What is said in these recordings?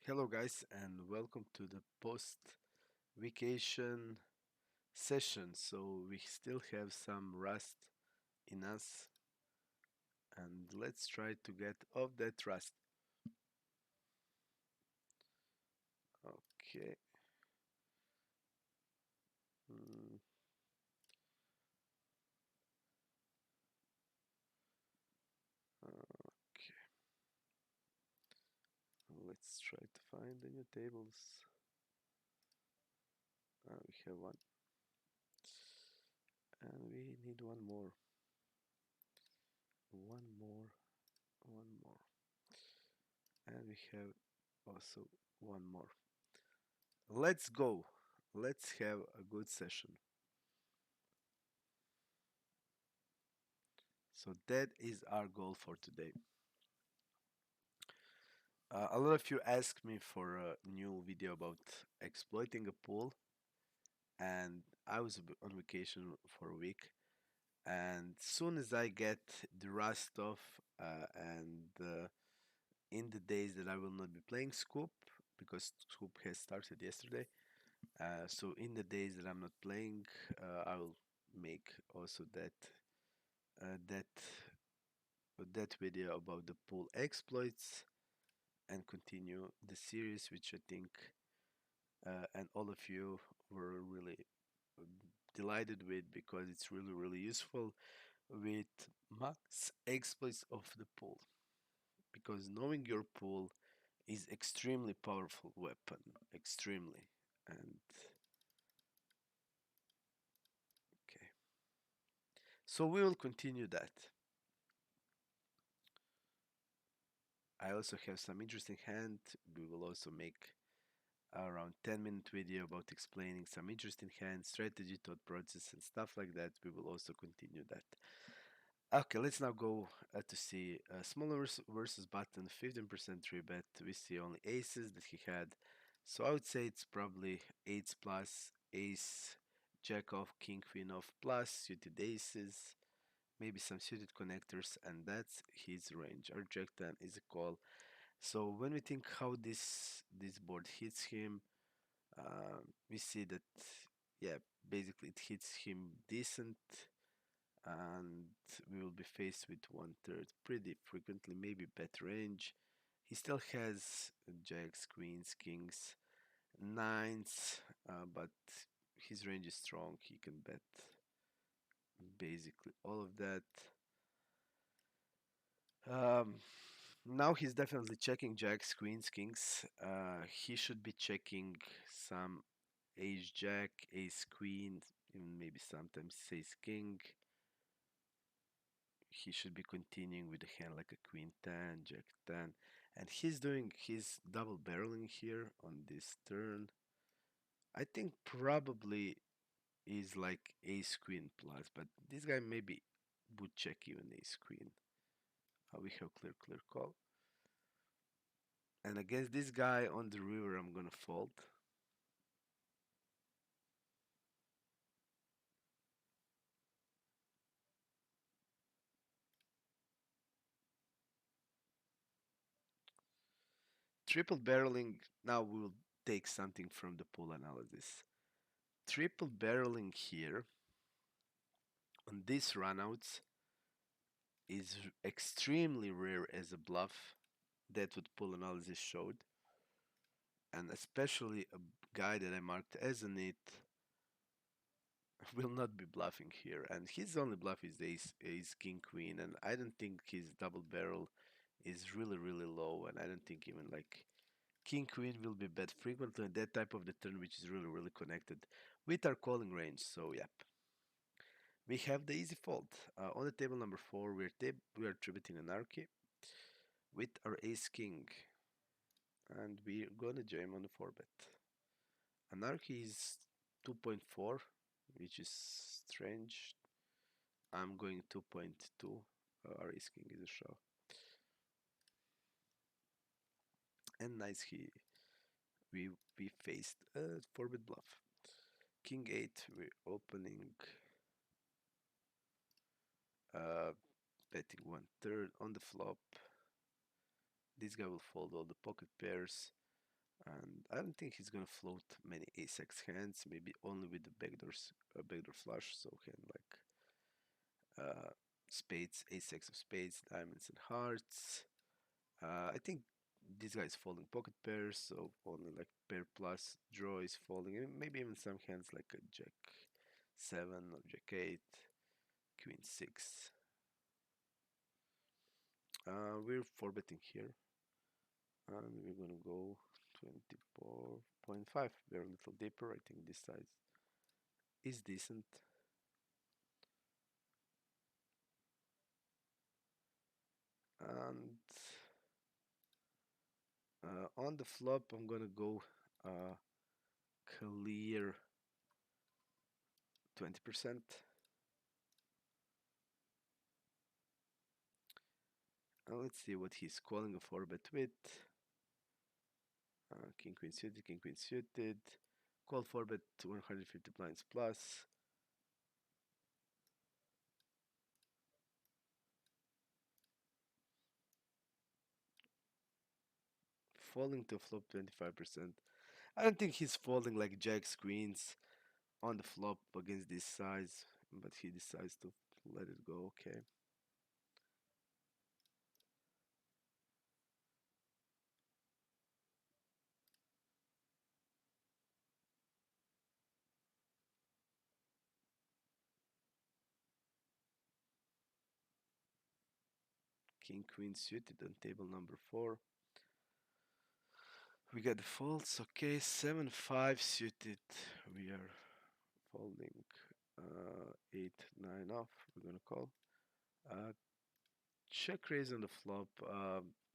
Hello, guys, and welcome to the post vacation session. So, we still have some rust in us, and let's try to get off that rust. Okay. Mm, okay. Let's try to find the new tables. We have one, and we need one more. One more, one more. And we have also one more. Let's go. Let's have a good session. So that is our goal for today. A lot of you asked me for a new video about exploiting a pool, and I was on vacation for a week. And soon as I get the rust off, and in the days that I will not be playing Scoop, because Scoop has started yesterday, so in the days that I'm not playing, I will make also uh, that that video about the pool exploits and continue the series, which I think and all of you were really delighted with because it's really useful with max exploits of the pool, because knowing your pool is extremely powerful weapon, extremely. And okay, so we will continue that. I also have some interesting hand. We will also make around 10-minute video about explaining some interesting hand strategy, thought process, and stuff like that. We will also continue that. Okay, let's now go to see smaller versus button, 15% three bet. We see only aces that he had. So I would say it's probably eights plus, ace, jack off, king, queen off plus, suited aces, maybe some suited connectors, and that's his range. Our jack 10 is a call. So when we think how this board hits him, we see that, yeah, basically it hits him decent, and we will be faced with one third pretty frequently, maybe bet range. He still has jacks, queens, kings, nines, but his range is strong. He can bet basically all of that. Um, Now he's definitely checking jacks, queens, kings. He should be checking some ace jack, ace queen, even maybe sometimes ace king. He should be continuing with a hand like a queen 10, jack 10. And he's doing his double barreling here on this turn. I think probably is like ace queen plus, but this guy maybe would check even ace queen. We have clear call. And against this guy on the river, I'm gonna fold. Triple barreling, now we'll take something from the pool analysis. Triple barreling here on these runouts is extremely rare as a bluff. That what pool analysis showed. And especially a guy that I marked as an it will not be bluffing here. And his only bluff is ace king queen. And I don't think his double barrel is really low. And I don't think even like king queen will be bet frequently on that type of the turn, which is really connected with our calling range. So yep. We have the easy fold. On the table number 4, we are attributing anarchy with our ace king. And we're gonna jam on the 4 bet. Anarchy is 2.4, which is strange. I'm going 2.2. Our ace king is a shove. And nice, we faced a 4 bet bluff. King 8, we're opening, uh, betting one third on the flop. This guy will fold all the pocket pairs. And I don't think he's gonna float many ace-x hands, maybe only with the backdoor flush, so hand like spades, ace-x of spades, diamonds and hearts. I think this guy is folding pocket pairs, so only like pair plus draw is folding, and maybe even some hands like a jack 7 or jack 8, queen 6. We're 4 betting here, and we're gonna go 24.5. We're a little deeper. I think this size is decent. And on the flop, I'm gonna go uh, clear 20%. Let's see what he's calling a 4 bet with. King queen suited, king queen suited. Call 4 bet 150 blinds plus. Falling to flop 25%. I don't think he's folding like jack queens on the flop against this size, but he decides to let it go. Okay. King queen suited on table number 4. We got the folds. Okay, 7-5 suited. We are folding 8-9 off. We're gonna call. Uh, Check raise on the flop.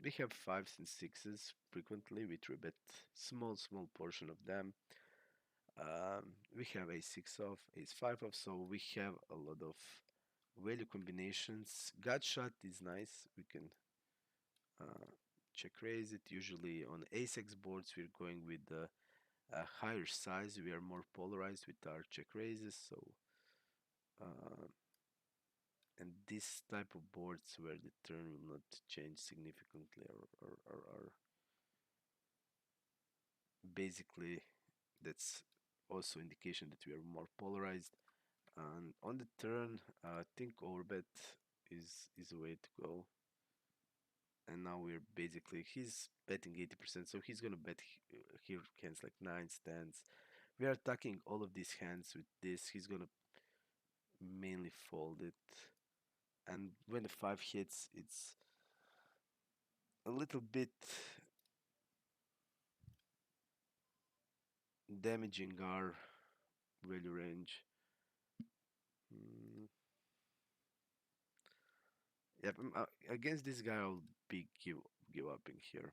We have fives and sixes frequently. We three bet small portion of them. We have a6 off, ace 5 off, so we have a lot of value combinations. Gut shot is nice. We can uh, check raise it. Usually on ace-x boards, we're going with a higher size. We are more polarized with our check raises. So, uh, and this type of boards where the turn will not change significantly or basically that's also indication that we are more polarized. And on the turn, I think overbet is a way to go. And now we're basically he's betting 80%, so he's gonna bet here hands like nines, tens. We are attacking all of these hands with this. He's gonna mainly fold it, and when the 5 hits, it's a little bit damaging our value range. Mm, yep, against this guy, I'll be give upping here.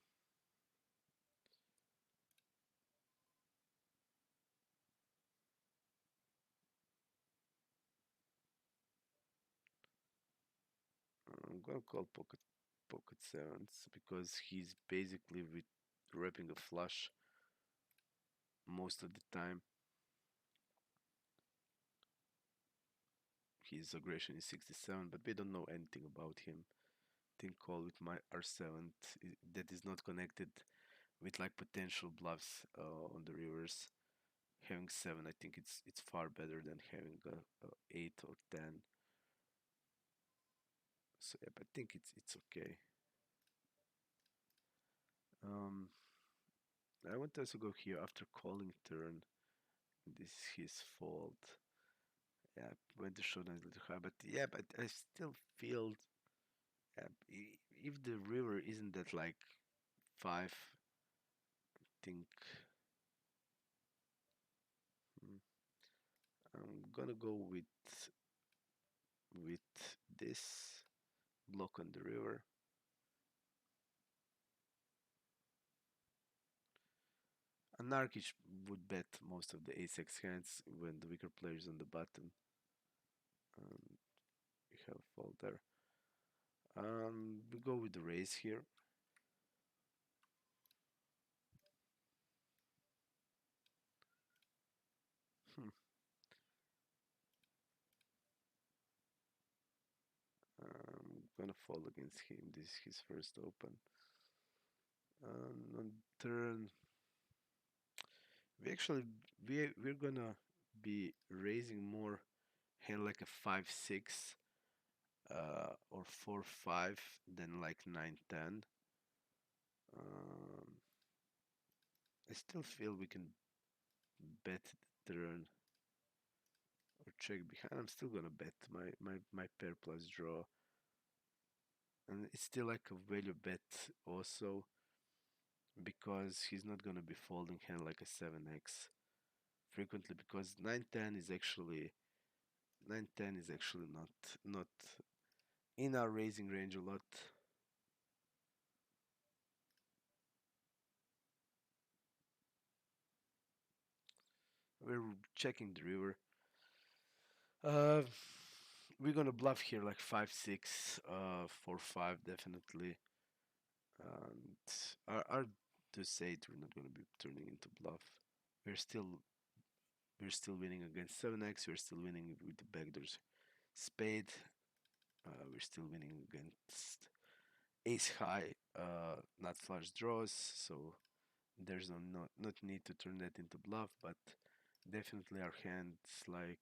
I'm gonna call pocket sevens because he's basically wrapping a flush most of the time. His aggression is 67, but we don't know anything about him. Think call with my R7 that is not connected with like potential bluffs on the rivers. Having 7, I think it's far better than having a 8 or 10. So yeah, I think it's okay. Um, I want to also go here after calling turn. This is his fault. Yeah, went to showdown a little high, but yeah, but I still feel if the river isn't that like 5, I think hmm, I'm gonna go with this block on the river. A Narkic would bet most of the ace-x hands when the weaker player is on the button. Um, we have a fold there. We go with the raise here. Hmm. I'm gonna fall against him. This is his first open. On turn, We actually we're gonna be raising more hand like a 5-6 or 4-5 than like 9-10. Um, I still feel we can bet the turn or check behind. I'm still gonna bet my pair plus draw, and it's still like a value bet also because he's not gonna be folding hand like a 7x frequently because 910 is actually not in our raising range a lot. We're checking the river. Uh, we're gonna bluff here like 5-6, 4-5 definitely. And our to say it, we're not gonna be turning into bluff. We're still we're still winning against 7x. We're still winning with the backdoors spade. We're still winning against ace high, not flush draws. So there's not need to turn that into bluff, but definitely our hands like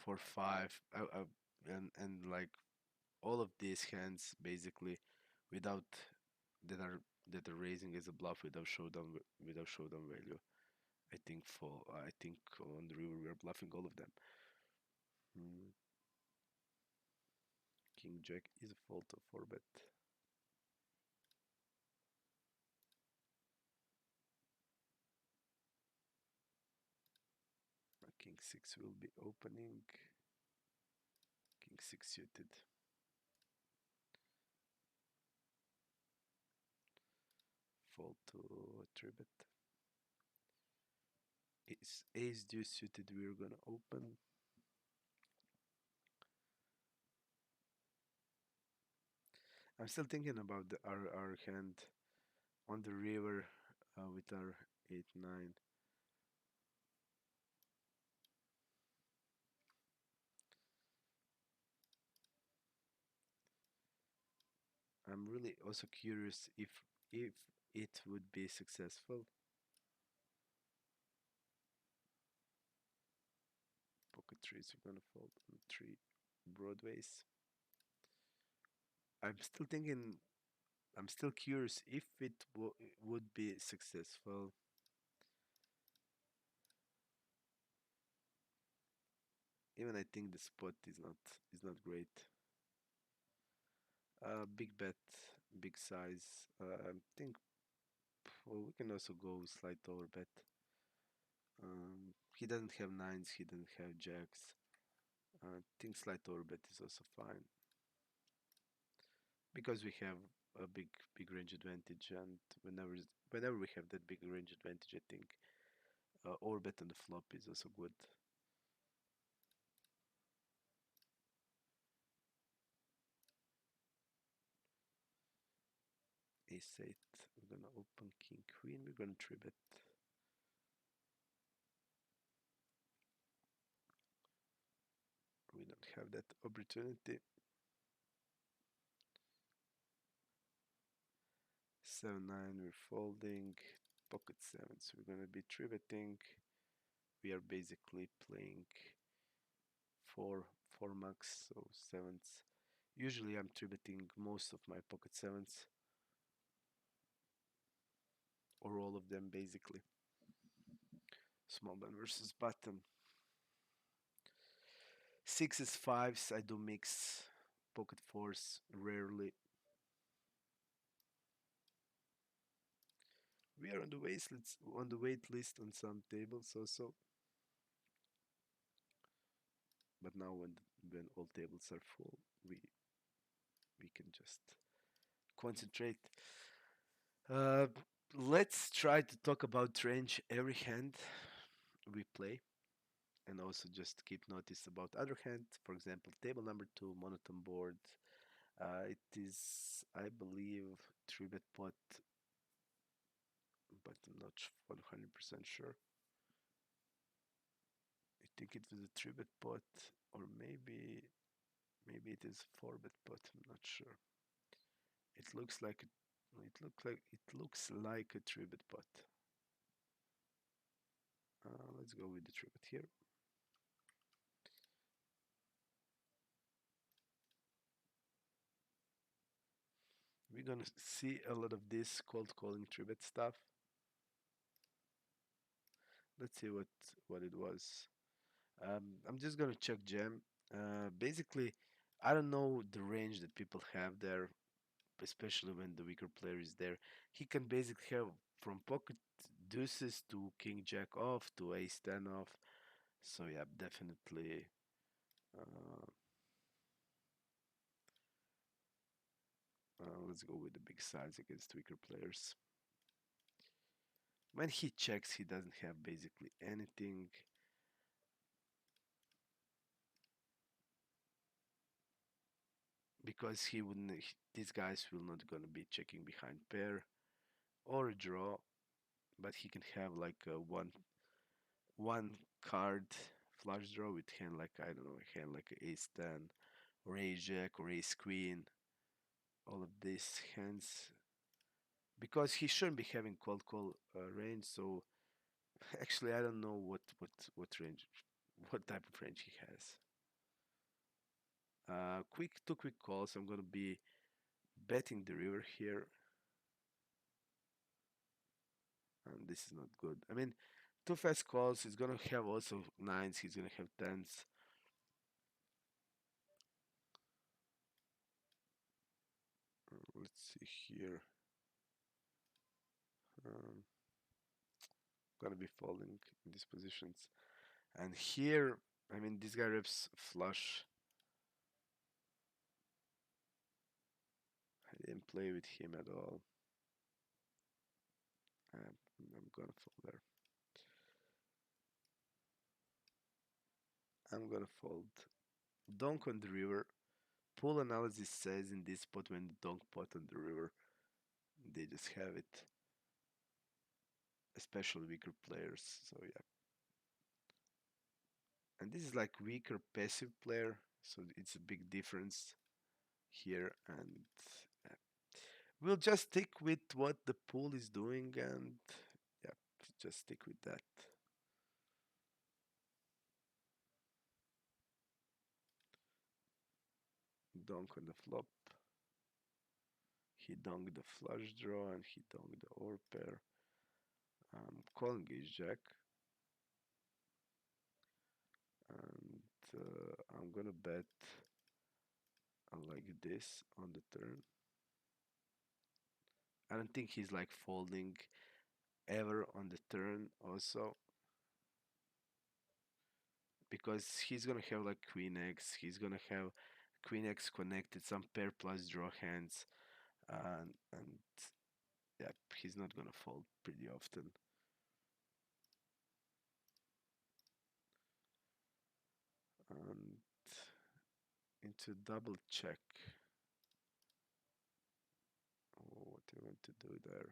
4-5 and like all of these hands basically without that are that are raising as a bluff without showdown value. I think on the river we are bluffing all of them. Mm, King Jack is a fault of 4 bet. King 6 will be opening. King 6 suited. Fold to a 3 bet. Ace deuce suited. We're gonna open. I'm still thinking about our hand on the river with our 8-9. I'm really also curious if it would be successful. Pocket threes, we're gonna fold on 3 broadways. I'm still thinking. I'm still curious if it would be successful. Even I think the spot is not great. Big bet, big size. I think well, we can also go slight over bet. He doesn't have nines. He doesn't have jacks. I think slight over bet is also fine because we have a big range advantage, and whenever we have that big range advantage, I think over bet on the flop is also good. Ace 8. We're gonna open king queen. We're gonna 3 bet. We don't have that opportunity. 7-9. We're folding. Pocket sevens. We're gonna be 3 betting. We are basically playing four max, so sevens. Usually I'm 3 betting most of my pocket sevens, or all of them basically. Small blind versus button. Sixes, fives, I do mix. Pocket fours, rarely. We are on the wait list on some tables also, but now when all tables are full, we can just concentrate. Uh, let's try to talk about range every hand we play, and also just keep notice about other hand. For example, table number 2, monotone board. It is, I believe, 3 bet pot, but I'm not 100% sure. I think it was a 3 bet pot, or maybe it is 4 bet pot. I'm not sure. It looks like It looks like a tribute pot. Let's go with the tribute here. We're gonna see a lot of this cold calling tribute stuff. Let's see what it was. I'm just gonna check jam. Basically, I don't know the range that people have there, especially when the weaker player is there. He can basically have from pocket deuces to king jack off to ace 10 off. So yeah, definitely. Uh, let's go with the big size against weaker players. When he checks, he doesn't have basically anything because he wouldn't. These guys will not gonna be checking behind pair or a draw, but he can have like a one card flush draw with hand like I don't know, hand like ace 10 or ace jack or ace queen. All of these hands because he shouldn't be having cold call range. So actually, I don't know what range, what type of range he has. Quick two quick calls. I'm gonna be betting the river here, and this is not good. I mean, two fast calls. He's gonna have also nines. He's gonna have tens. Let's see here. Um, gonna be folding in these positions, and here, I mean, this guy rips flush. I didn't play with him at all. I'm gonna fold there. I'm gonna fold. Donk on the river. Pool analysis says in this spot when the donk pot on the river, they just have it, especially weaker players. So yeah, and this is like weaker passive player, so it's a big difference here. And yeah, we'll just stick with what the pool is doing, and yeah, just stick with that. Donk on the flop. He donked the flush draw and he donked the overpair. Calling ace jack, and I'm gonna bet like this on the turn. I don't think he's like folding ever on the turn also because he's gonna have like queen x. He's gonna have queen x connected, some pair plus draw hands, and yeah, he's not gonna fold pretty often. And into double check. Oh, what do you want to do there?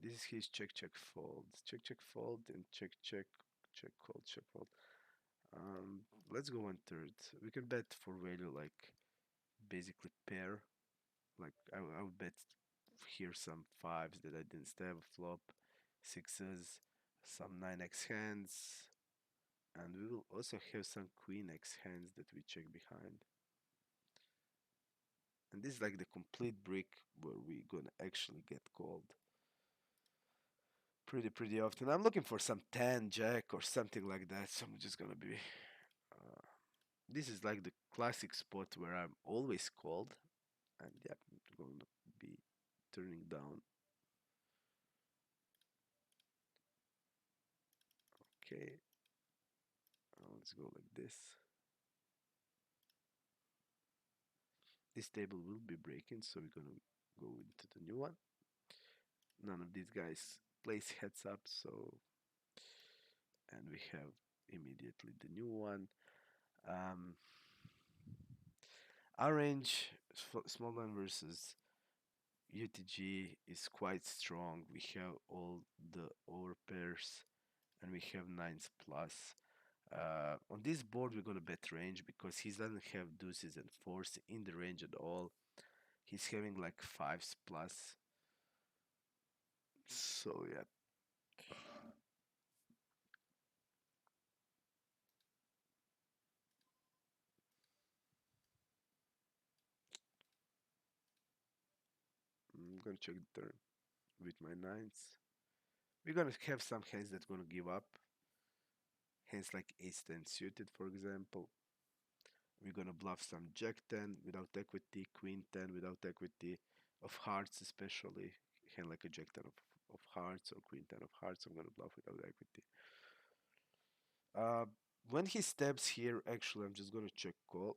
This is his check check fold. Check check fold and check check check fold check fold. Let's go one third. We can bet for value like basically pair. Like I would bet here some fives that I didn't stab a flop, sixes, some 9x hands, and we will also have some queen x hands that we check behind. And this is like the complete brick where we gonna actually get called pretty often. I'm looking for some 10 jack or something like that, so I'm just gonna be. Uh, this is like the classic spot where I'm always called, and yeah, I'm gonna be turning down. Okay, let's go like this. This table will be breaking, so we're gonna go into the new one. None of these guys place heads up, so and we have immediately the new one. Um, our range, small line versus UTG is quite strong. We have all the over pairs and we have nines plus. On this board, we're gonna bet range because he doesn't have deuces and fours in the range at all. He's having like fives plus. So yeah, I'm gonna check the turn with my nines. We're gonna have some hands that gonna give up. Hands like ace 10 suited, for example. We're gonna bluff some jack 10 without equity, queen 10 without equity, of hearts especially. Hand like a jack 10 of hearts or queen 10 of hearts, I'm gonna bluff without equity. Uh, when he steps here, actually, I'm just gonna check call.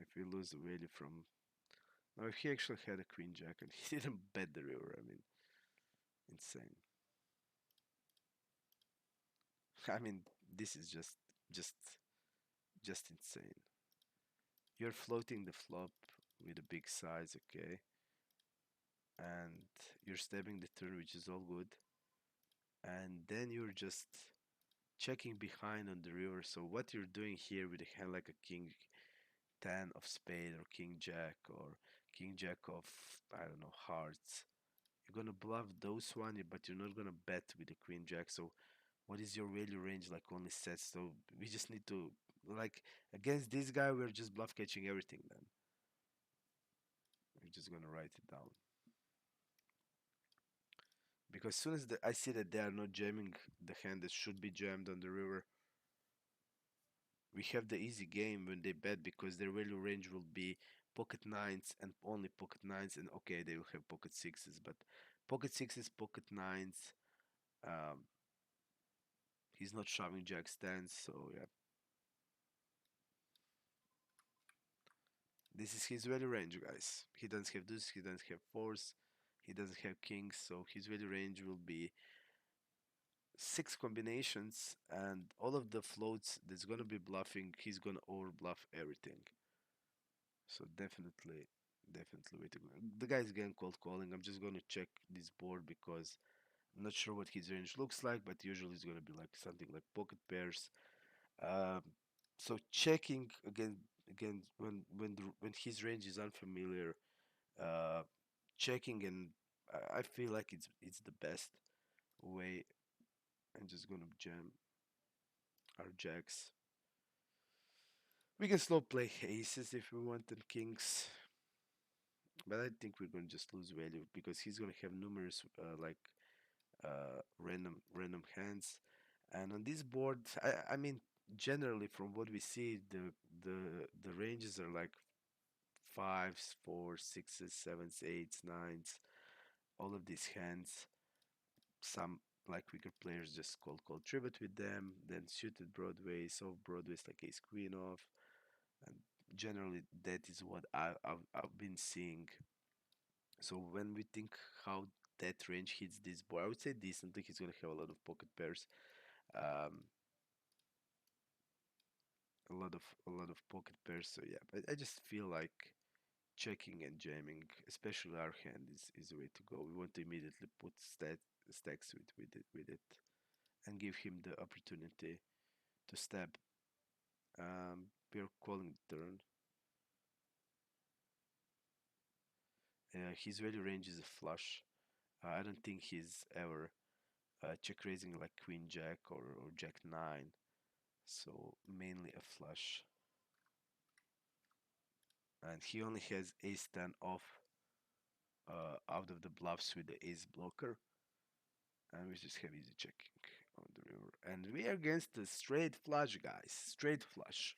If we lose the value from. Now, if he actually had a queen jack and he didn't bet the river, I mean, insane. I mean, this is just, just insane. You're floating the flop with a big size, okay, and you're stabbing the turn, which is all good, and then you're just checking behind on the river. So what you're doing here with a hand like a king 10 of spade or king jack or king jack of, I don't know, hearts, you're gonna bluff those one, but you're not gonna bet with the queen jack. So what is your value range like only sets? So we just need to, like, against this guy, we're just bluff catching everything then. We're just gonna write it down. Because as soon as I see that they are not jamming the hand that should be jammed on the river, we have the easy game when they bet because their value range will be pocket nines and only pocket nines, and okay, they will have pocket sixes, but pocket sixes, pocket nines, um, he's not shoving jack stands, so yeah. This is his value range, guys. He doesn't have deuces, he doesn't have fours, he doesn't have kings, so his value range will be six combinations, and all of the floats that's gonna be bluffing, he's gonna over bluff everything. So definitely, definitely way to go. The guy's getting cold calling. I'm just gonna check this board because I'm not sure what his range looks like, but usually it's gonna be like something like pocket pairs. Um, so checking again when his range is unfamiliar, uh, checking, and I feel like it's the best way. I'm just gonna jam our jacks. We can slow play aces if we want and kings, but I think we're gonna just lose value because he's gonna have numerous random hands, and on this board, I mean generally from what we see, the ranges are like fives, fours, sixes, sevens, eights, nines, all of these hands. Some like weaker players just call tribute with them, then suited broadways, off broadways like ace queen off, and generally that is what I've been seeing. So when we think how that range hits this board, I would say decently. He's gonna have a lot of pocket pairs, um, a lot of pocket pairs. So yeah, but I just feel like checking and jamming, especially our hand, is the way to go. We want to immediately put stacks with it and give him the opportunity to stab. We are calling the turn. His value range is a flush. I don't think he's ever check raising like queen jack or jack 9, so mainly a flush. And he only has ace 10 off out of the bluffs with the ace blocker, and we just have easy checking on the river. And we are against the straight flush, guys. Straight flush.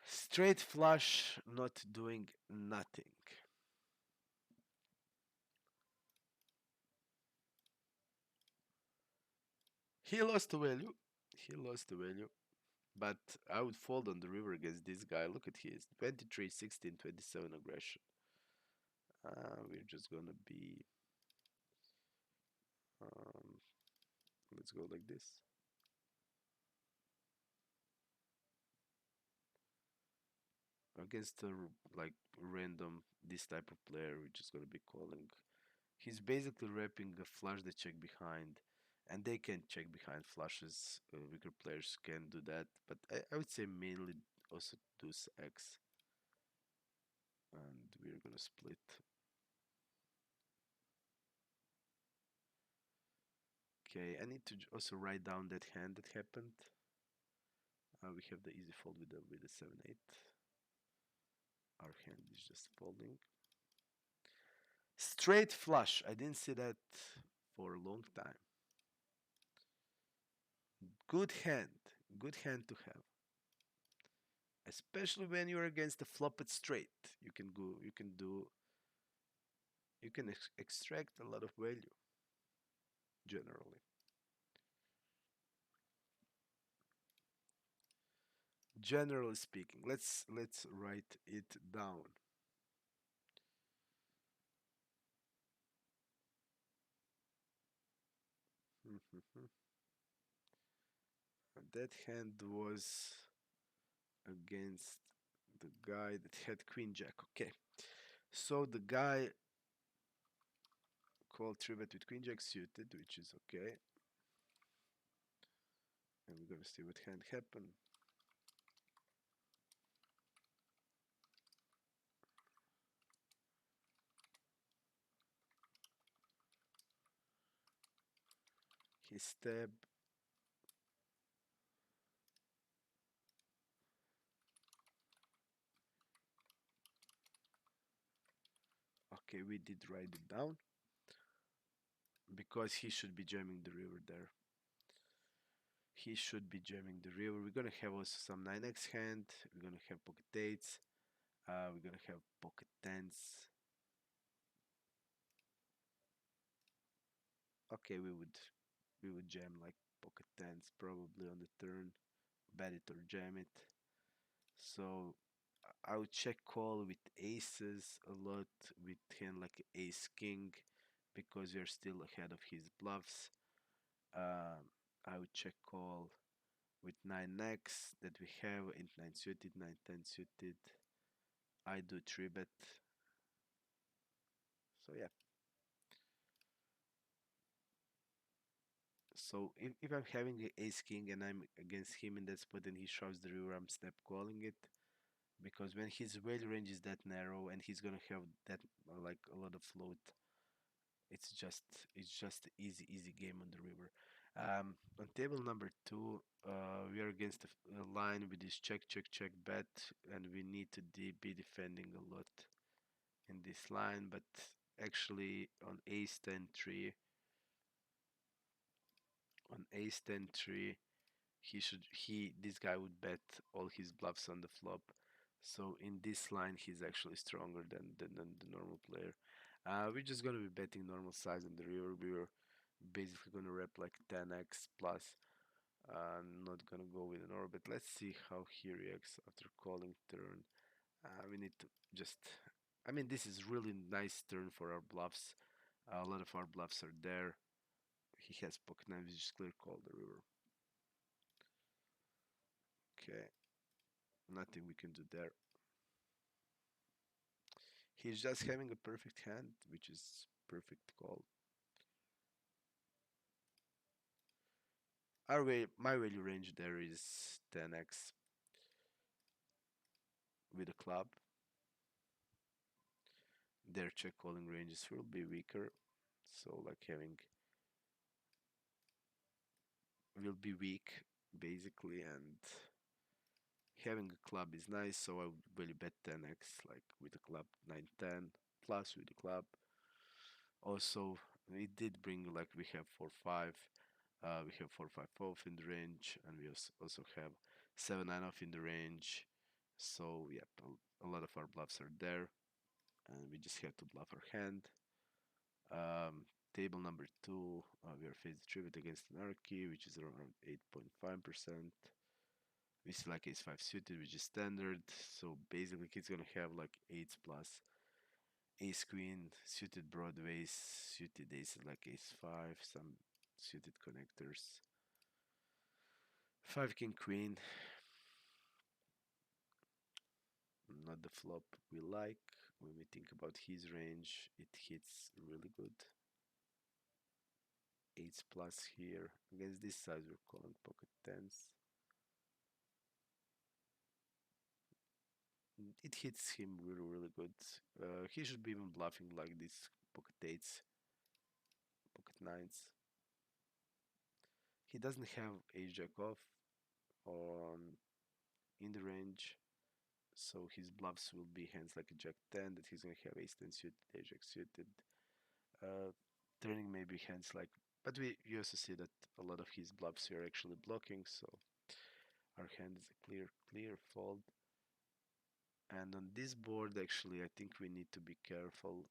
Straight flush, not doing nothing. He lost the value. He lost the value. But I would fold on the river against this guy. Look at his 23, 16, 27 aggression. We're just gonna be. Um, let's go like this. against a like random this type of player, we're just gonna be calling. He's basically wrapping a flush the check behind, and they can check behind flushes. Weaker players can do that, but I would say mainly also deuce X, and we're gonna split. Okay, I need to also write down that hand that happened. We have the easy fold with the 7-8. Our hand is just folding. Straight flush. I didn't see that for a long time. Good hand. Good hand to have. Especially when you're against the flopped straight. You can go. You can do. You can extract a lot of value. Generally. Generally speaking. Let's write it down. That hand was against the guy that had Queen Jack. Okay. So the guy called 3-bet with Queen Jack suited, which is okay. And we're gonna see what hand happened. He stab. Okay, we did write it down because he should be jamming the river there. He should be jamming the river. We're gonna have also some 9x hand. We're gonna have pocket eights. We're gonna have pocket tens. Okay, we would jam like pocket tens probably on the turn, bet it or jam it. So I would check call with aces a lot with hand like ace king because we are still ahead of his bluffs. I would check call with 9x that we have, 8-9 suited, 9-10 suited. I do 3-bet. So yeah. So if I'm having a ace king and I'm against him in that spot and he shoves the river, I'm snap calling it. Because when his value range is that narrow and he's gonna have that like a lot of float, it's just it's just easy game on the river. On table number two, we are against a line with this check bet, and we need to be defending a lot in this line. But actually, on ace 10 3, he this guy would bet all his bluffs on the flop. So in this line, he's actually stronger than the normal player. We're just gonna be betting normal size on the river. We were basically gonna rep like 10x plus. I'm not gonna go with an orbit. Let's see how he reacts after calling turn. We need to just. I mean, this is really nice turn for our bluffs. A lot of our bluffs are there. He has pocket nine. We just clear call the river. Okay, nothing we can do there. He's just having a perfect hand, which is perfect call. My value range there is 10x with a club. Their check calling ranges will be weaker, so like having will be weak basically, and having a club is nice. So I would really bet 10x like with a club 9-10 plus with the club. Also, it did bring like we have 4-5. We have 4-5 off in the range, and we also have 7-9 off in the range. So yeah, a lot of our bluffs are there, and we just have to bluff our hand. Table number two, we are faced tribute against anarchy, which is around 8.5%. We see like ace 5 suited, which is standard. So basically, he's gonna have like 8s plus ace queen, suited broadways, suited aces like ace 5, some suited connectors. 5 king queen. not the flop we like. When we think about his range, it hits really good. 8s plus here. Against this size, we're calling pocket 10s. It hits him really, really good. He should be even bluffing like this pocket 8s, pocket 9s. He doesn't have ace jack off on in the range, so his bluffs will be hands like a jack 10 that he's gonna have ace 10 suited, ace jack suited. Uh, Turning maybe hands like, but we also see that a lot of his bluffs are actually blocking, so our hand is a clear fold. And on this board, actually, I think we need to be careful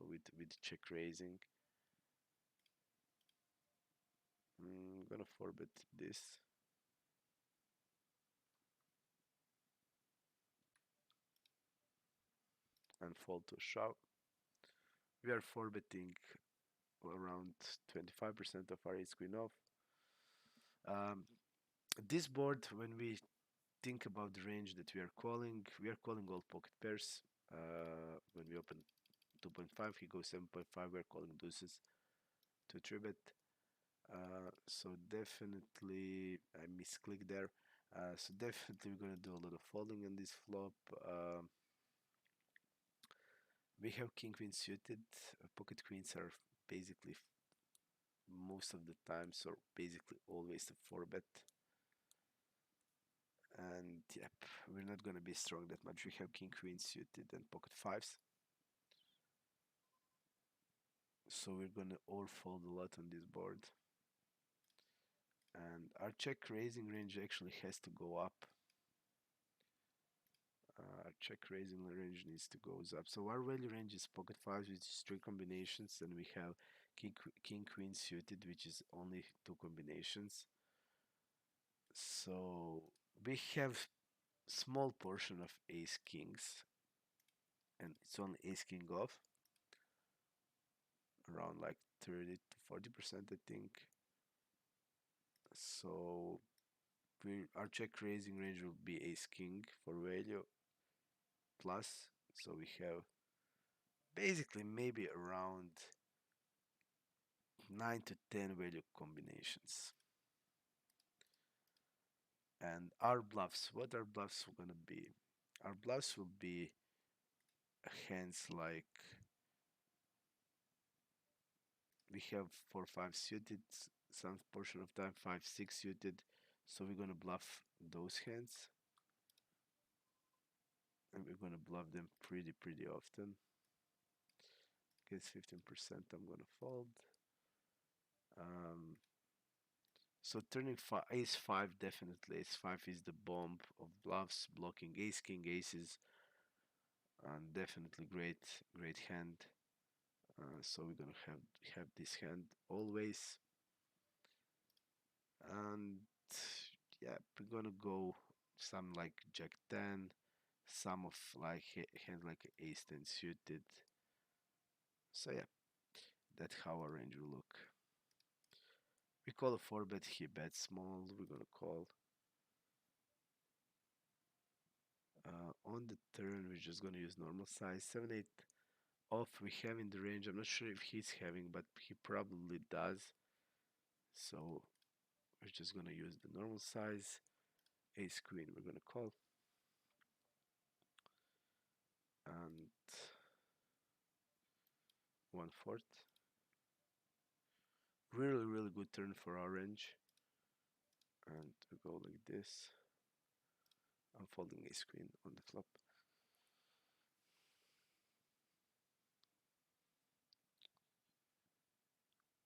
with check raising. I'm gonna forbet this. And fold to shove. We are forbetting around 25% of our ace queen off. Um, this board, when we think about the range that we are calling all pocket pairs. When we open 2.5, he goes 7.5, we're calling deuces to 3-bet. So definitely, I misclicked there. So definitely we're gonna do a lot of folding on this flop. We have king queen suited. Pocket queens are basically most of the times or basically always a 4-bet. And yep, we're not gonna be strong that much. We have king queen suited and pocket 5s. So we're gonna all fold a lot on this board. And our check raising range actually has to go up. Our check raising range needs to go up. So our value range is pocket 5s, which is 3 combinations. Then we have king queen suited, which is only 2 combinations. So we have small portion of ace kings, and it's only ace king off, around like 30 to 40%, I think. So our check raising range will be ace king for value plus. So we have basically maybe around 9 to 10 value combinations. And our bluffs, what our bluffs gonna be? Our bluffs will be hands like we have 4-5 suited, some portion of time 5-6 suited, so we're gonna bluff those hands, and we're gonna bluff them pretty often. Guess 15% I'm gonna fold. Um, so turning ace 5, definitely ace 5 is the bomb of bluffs, blocking ace king aces, and definitely great hand. So we're gonna have this hand always. And yeah, we're gonna go some like jack 10, some of like hand like ace 10 suited. So yeah, that's how our range will look. We call a 4-bet, he bets small, we're gonna call. On the turn, we're just gonna use normal size. 7-8 off we have in the range. I'm not sure if he's having, but he probably does. So we're just gonna use the normal size. Ace queen, we're gonna call. And 1/4. Really good turn for our range. And we go like this. I'm folding ace queen on the flop.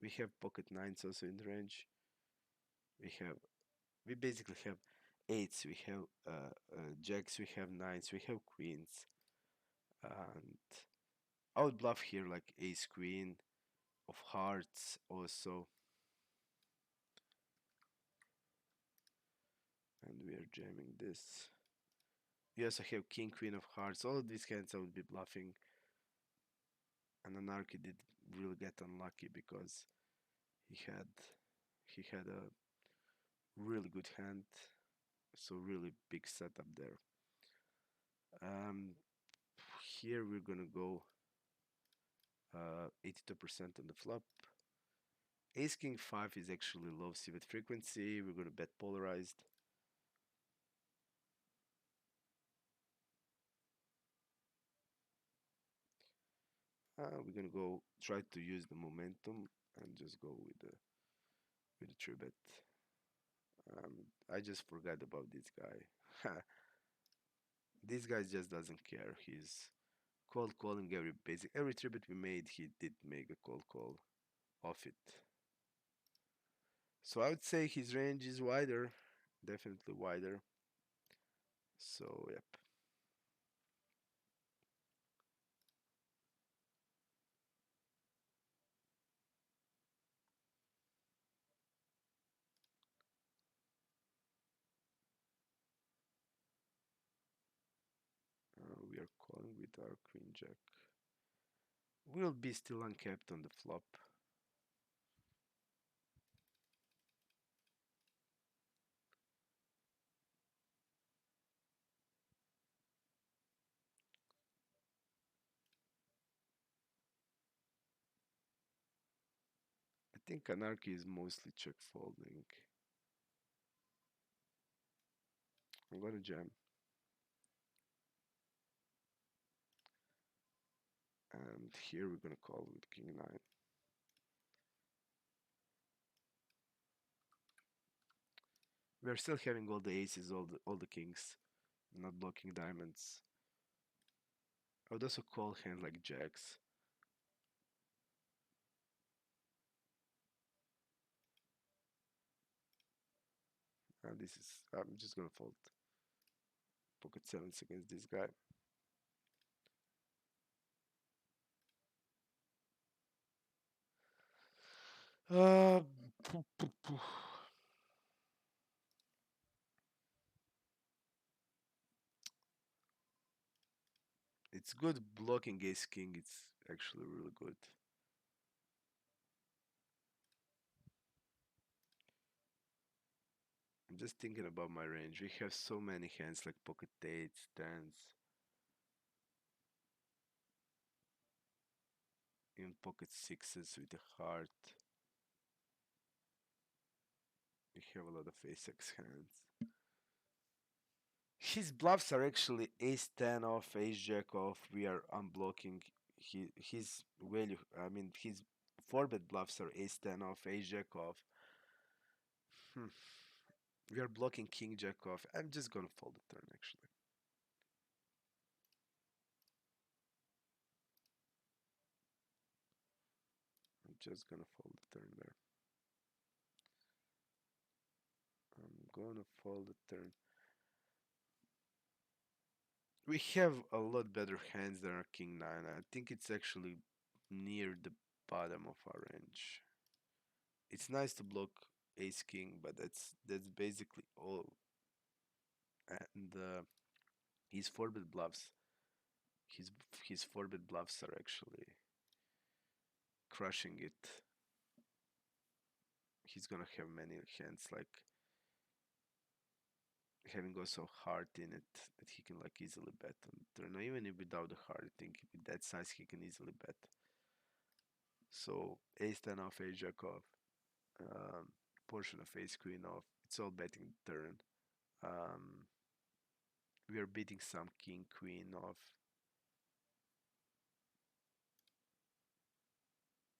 We have pocket 9s also in the range. We basically have 8s, we have jacks, we have 9s, we have queens. And I would bluff here like ace queen of hearts also. And we are jamming this. We also have king queen of hearts. All of these hands I would be bluffing. And Anarchy did really get unlucky because he had a really good hand, so really big setup there. Um, Here we're gonna go 82% on the flop. Ace King 5 is actually low c-bet frequency. We're gonna bet polarized. We're gonna go try to use the momentum and just go with the three bet. I just forgot about this guy. This guy just doesn't care. He's cold calling every three bet we made. He did make a cold call off it. So I would say his range is wider, definitely wider. So yep, we are calling with our queen jack. We'll be still uncapped on the flop. I think anarchy is mostly check folding. I'm gonna jam. And here we're gonna call with king 9. We're still having all the aces, all the kings, not blocking diamonds. I would also call hand like jacks. And this is, I'm just gonna fold pocket sevens against this guy. Uh, it's good blocking ace king. It's actually really good. I'm just thinking about my range. We have so many hands like pocket eights, tens, even pocket sixes with a heart. We have a lot of ace x hands. His bluffs are actually ace 10 off, ace jack off. We are unblocking his value. I mean, his 4-bet bluffs are ace 10 off, ace jack off. Hmm. We are blocking king jack off. I'm just gonna fold the turn actually. I'm just gonna fold the turn there. I'm gonna fold the turn. We have a lot better hands than our king 9. I think it's actually near the bottom of our range. It's nice to block ace king, but that's basically all. And his 4-bet bluffs, his his 4-bet bluffs are actually crushing it. He's gonna have many hands like having also heart in it that he can like easily bet on the turn. Even if without the heart, I think with that size he can easily bet. So ace 10 off, ace jack off, um, portion of ace queen off. It's all betting the turn. Um, we are beating some king queen off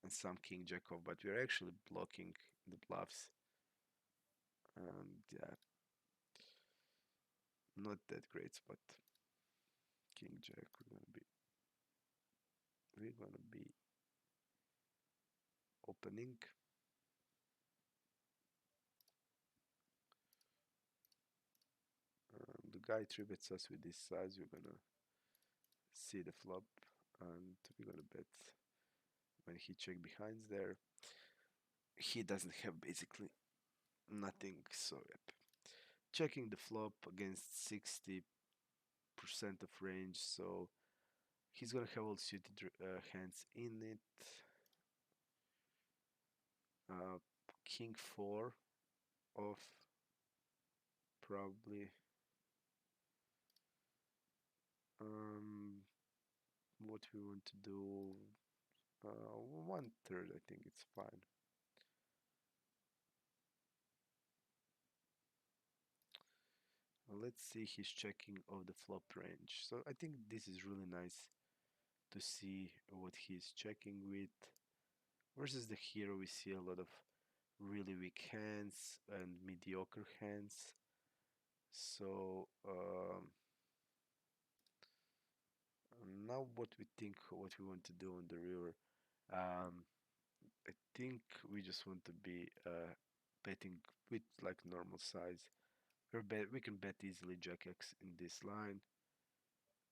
and some king jack off, but we're actually blocking the bluffs. And yeah, not that great spot. King jack, we're gonna be opening. The guy three bets us with this size. We're gonna see the flop, and we're gonna bet when he check behinds there. He doesn't have basically nothing, so yep. Checking the flop against 60% of range, so he's gonna have all suited hands in it. Uh, King 4 off, probably. Um, what we want to do? One third, I think it's fine. Let's see his checking of the flop range. So I think this is really nice to see what he's checking with. Versus the hero, we see a lot of really weak hands and mediocre hands. So now what we think, what we want to do on the river. Um, I think we just want to be betting with like normal size. We can bet easily Jack X in this line.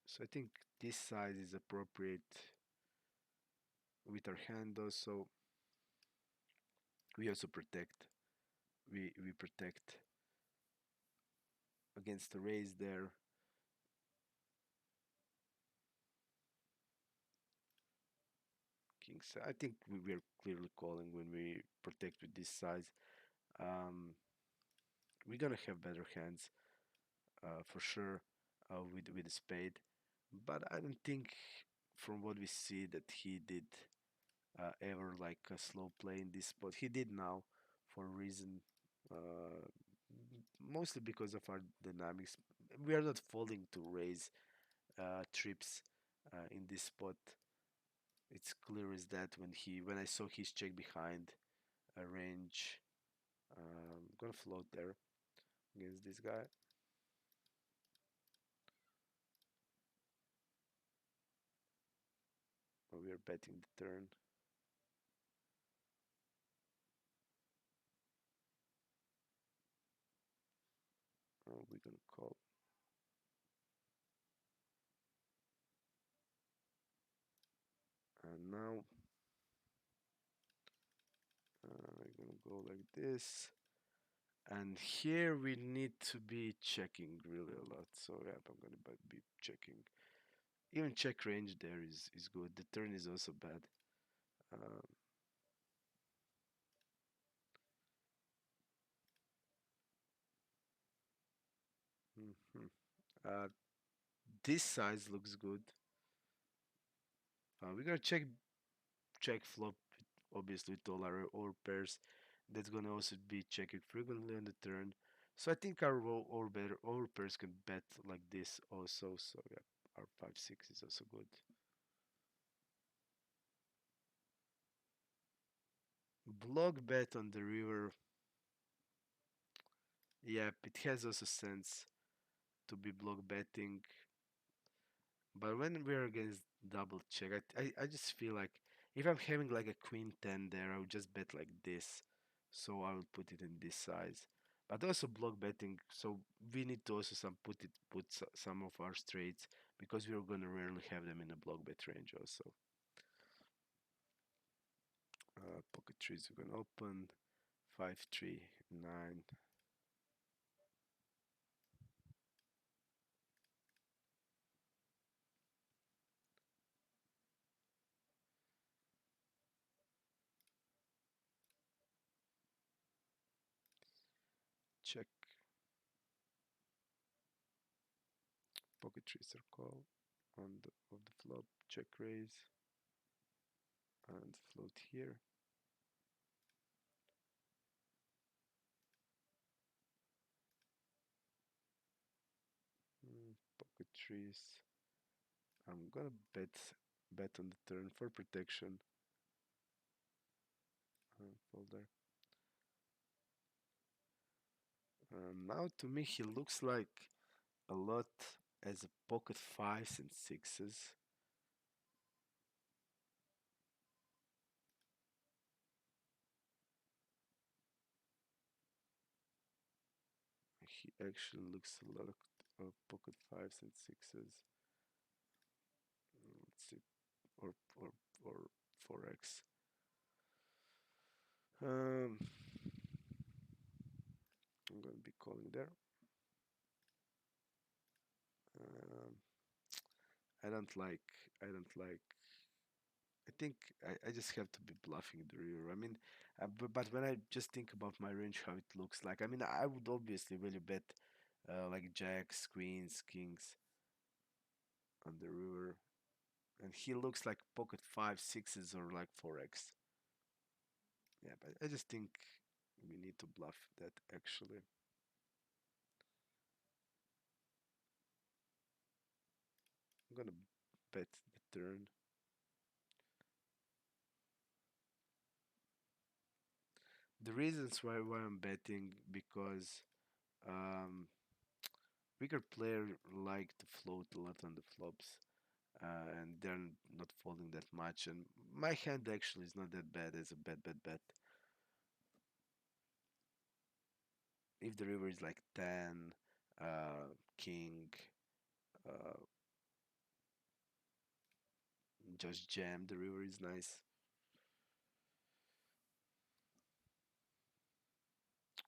So I think this size is appropriate with our hand also. We also protect. We protect against the raise there. King I think we are clearly calling when we protect with this size. Um, we're gonna have better hands for sure with the spade, but I don't think from what we see that he did ever like a slow play in this spot. He did now for a reason, uh, mostly because of our dynamics. We are not falling to raise trips in this spot. It's clear as that when I saw his check behind a range, I'm gonna float there against this guy. We are betting the turn. We're gonna call. And now we're gonna go like this. And here we need to be checking really a lot. So yeah, I'm gonna be checking. Even check range there is good. The turn is also bad. Um, mhm. uh, this size looks good. We're gonna check flop obviously with all our all pairs. That's gonna also be checking frequently on the turn. So I think our all pairs can bet like this also. So yeah, our 5-6 is also good. Block bet on the river. Yep, it has also sense to be block betting. But when we're against double check, I just feel like if I'm having like a queen 10 there, I would just bet like this. So I would put it in this size. But also block betting, so we need to also some of our straights because we're gonna rarely have them in a block bet range also. Pocket trees we're gonna open 5-3-9. Check pocket trees are call on the of the flop. Check raise and float here. Pocket trees. I'm gonna bet on the turn for protection. Folder. Now to me he looks like a lot as a pocket fives and sixes. He actually looks a lot of pocket fives and sixes. Let's see, or or or 4x. Um, I'm gonna be calling there. Um, I don't like. I don't like. I think I just have to be bluffing the river. I mean, but when I just think about my range, how it looks like, I mean, I would obviously really bet like jacks, queens, kings. on the river, and he looks like pocket five, sixes, or like 4x. Yeah, but I just think we need to bluff that actually. I'm gonna bet the turn. The reasons why I'm betting because um, bigger player like to float a lot on the flops, and they're not folding that much. And my hand actually is not that bad as a bet. If the river is like 10, king, uh, just jam, the river is nice.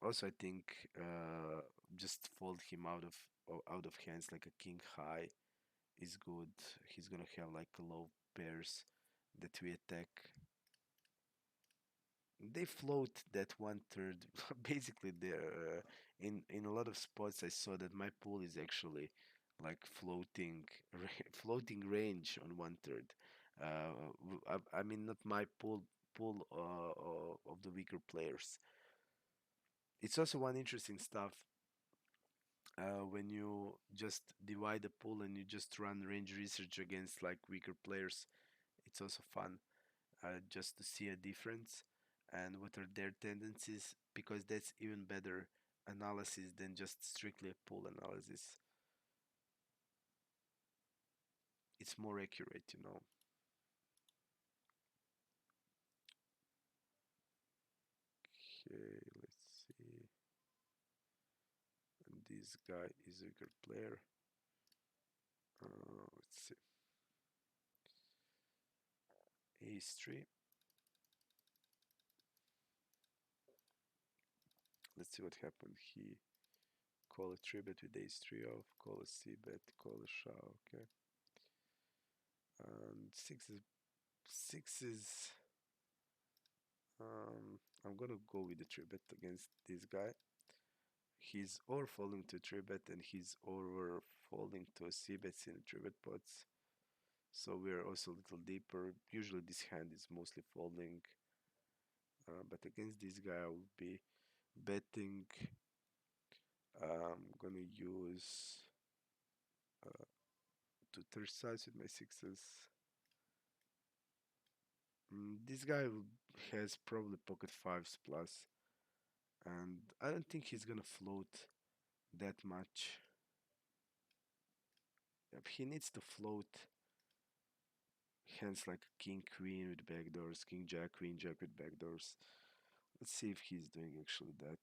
Also, I think just fold him out of hands like a king high is good. He's gonna have like low pairs that we attack. They float that one third. Basically, they're in a lot of spots. I saw that my pool is actually like floating range on one third. I mean, not my pool of the weaker players. It's also one interesting stuff when you just divide the pool and you just run range research against like weaker players. It's also fun just to see a difference and what are their tendencies because that's even better analysis than just strictly a pool analysis. It's more accurate. Okay, let's see. And this guy is a good player. Let's see. Ace 3. Let's see what happened. He call a 3 bet with ace 3 off, call a c bet, call a shove. Okay. And six is I'm gonna go with the 3 bet against this guy. He's over folding to 3 bet and he's over folding to a c bet in 3 bet pots. So we're also a little deeper. Usually this hand is mostly folding, but against this guy I will be betting. I'm gonna use two third sides with my sixes. This guy has probably pocket fives plus, and I don't think he's gonna float that much. Yep, he needs to float hands like king queen with backdoors, king jack queen jack with backdoors. Let's see if he's doing actually that.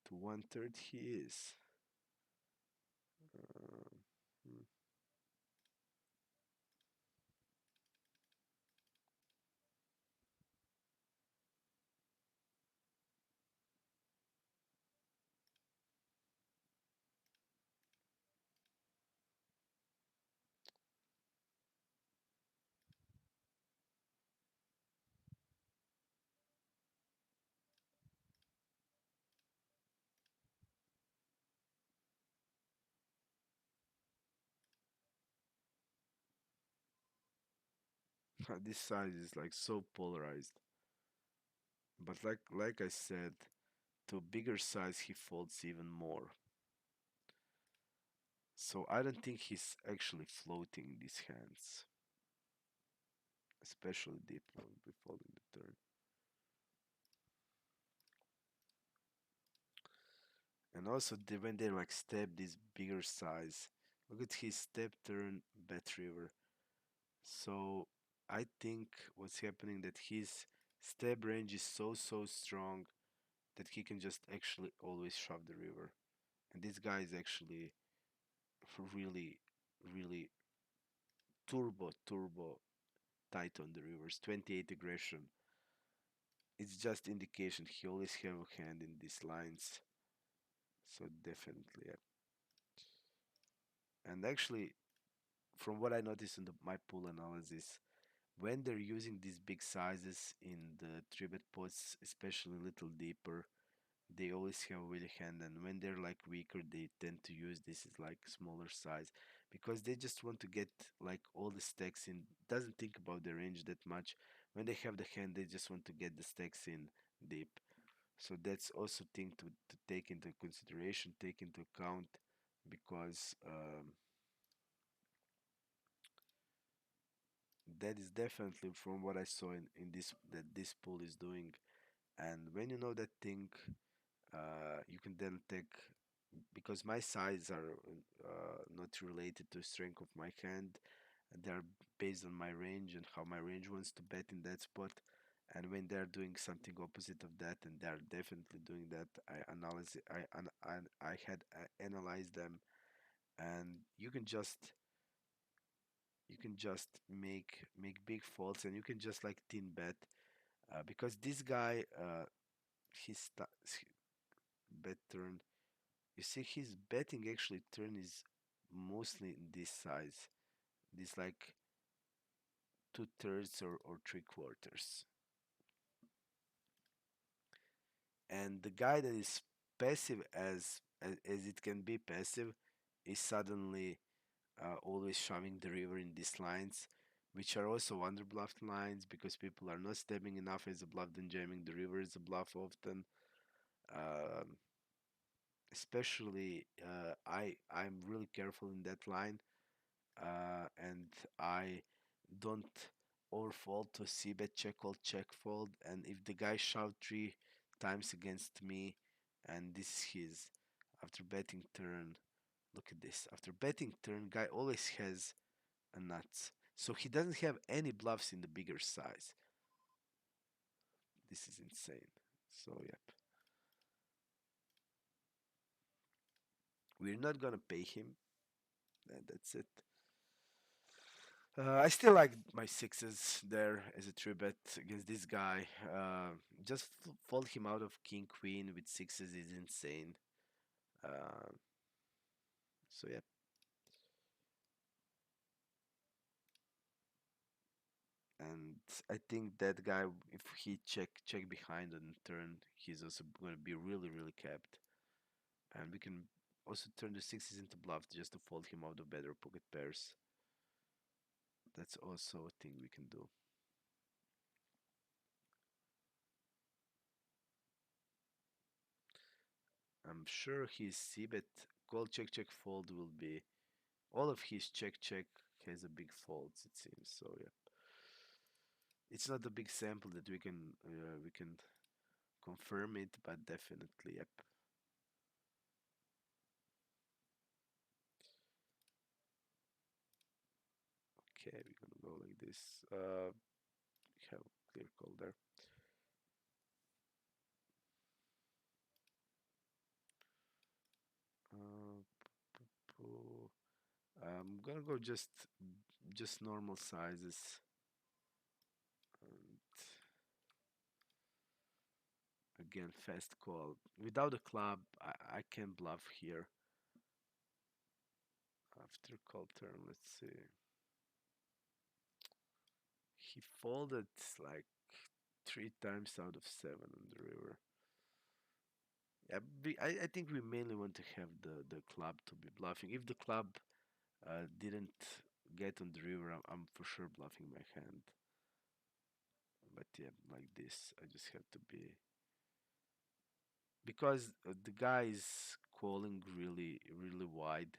To one third he is. Uh, hmm. This size is like so polarized. But like I said, to bigger size he folds even more. So I don't think he's actually floating these hands, especially deep when we folding the turn. And also when they like step this bigger size, look at his step turn bet river. So I think what's happening that his step range is so strong that he can just actually always shove the river. And this guy is actually really, really turbo tight on the rivers. 28 aggression. It's just indication he always have a hand in these lines. So definitely, yeah. And actually, from what I noticed in my pool analysis, when they're using these big sizes in the three bet pots, especially a little deeper, they always have a wheelie hand, and when they're like weaker, they tend to use this is like smaller size because they just want to get like all the stacks in. Doesn't think about the range that much. When they have the hand, they just want to get the stacks in deep. So that's also thing to take into consideration, take into account, because that is definitely from what I saw in this that this pool is doing. And when you know that thing, you can then take, because my sides are not related to strength of my hand, and they are based on my range and how my range wants to bet in that spot. And when they're doing something opposite of that, and they're definitely doing that, I had analyzed them, and you can just make big faults, and you can just like thin bet, because this guy, his bet turn, you see his betting actually turn is mostly in this size, this like 2/3 or 3/4. And the guy that is passive as it can be passive is suddenly always shoving the river in these lines, which are also underbluffed lines because people are not stepping enough as a bluff, then jamming the river as a bluff often. Um, Especially, I'm really careful in that line, and I don't overfold to see bet check call check fold. And if the guy shoved 3 times against me, and this is his after betting turn, look at this. After betting turn, guy always has a nuts. So he doesn't have any bluffs in the bigger size. This is insane. So yep, we're not gonna pay him, and that's it. I still like my sixes there as a three bet against this guy. Just fold him out of king queen with sixes is insane. Uh, so yeah, and I think that guy, if he check behind on turn, he's also going to be really capped, and we can also turn the sixes into bluff just to fold him out of better pocket pairs. That's also a thing we can do. I'm sure his c-bet call check fold will be all of his check has a big faults, it seems. So yeah, it's not a big sample that we can confirm it, but definitely yep. Okay, we're gonna go like this. We have a clear call there. Uh, I'm gonna go just normal sizes. And again, fast call. Without a club, I can bluff here. After call turn, let's see. He folded like 3 times out of 7 on the river. Yeah, I think we mainly want to have the club to be bluffing. If the club didn't get on the river, I'm for sure bluffing my hand. But yeah, like this, I just have to be, because the guy is calling really wide,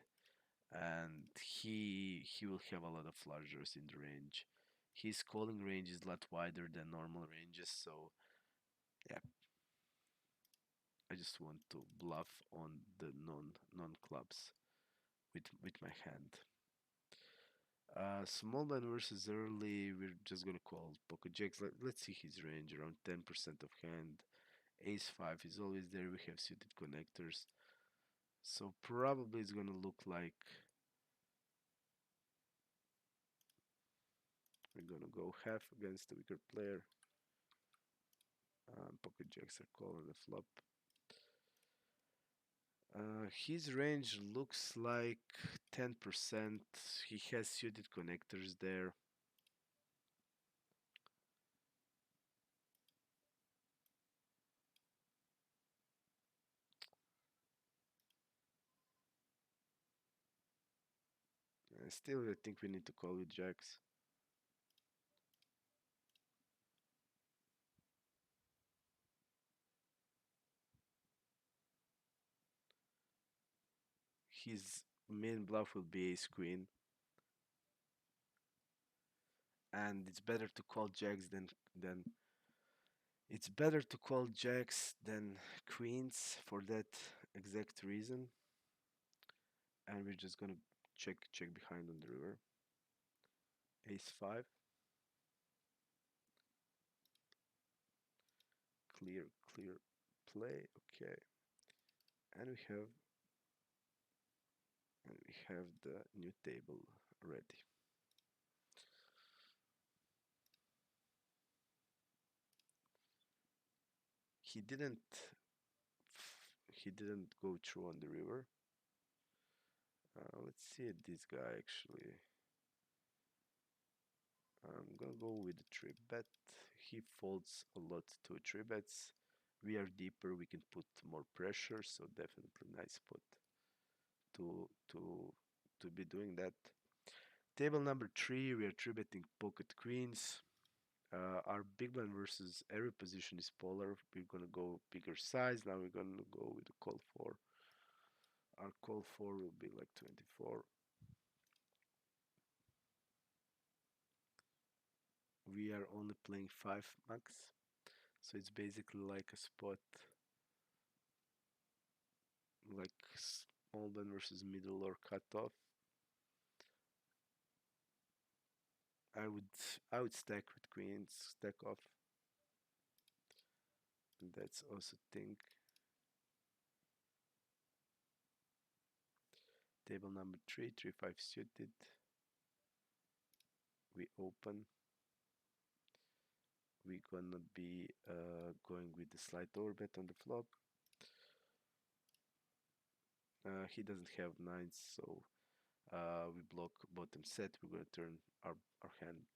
and he will have a lot of flushers in the range. His calling range is a lot wider than normal ranges, so yeah, I just want to bluff on the non clubs with my hand. Small blind versus early, we're just gonna call pocket jacks. Let's see his range, around 10% of hand. Ace 5 is always there. We have suited connectors. So probably it's gonna look like we're gonna go half against the weaker player. Pocket jacks are calling the flop. His range looks like 10%. He has suited connectors there. Still, I think we need to call with jacks. His main bluff will be ace queen, and it's better to call jacks than it's better to call jacks than queens for that exact reason. And we're just gonna check behind on the river. Ace five, clear play. Okay, and we have the new table ready. He didn't he didn't go through on the river. Let's see this guy actually. I'm gonna go with the three bet. He folds a lot to three bets. We are deeper, we can put more pressure, so definitely nice spot to to to be doing that. Table number three, we are three betting pocket queens. Our big blind versus every position is polar. We're gonna go bigger size. Now we're gonna go with the call four. Our call four will be like 24. We are only playing five max, so it's basically like a spot like small blind versus middle or cutoff. I would I would stack with queens, stack off. And that's also thing. Table number three, 3-5 suited. We open. We're gonna be going with the slight overbet on the flop. He doesn't have nines, so we block bottom set. We're gonna turn our hand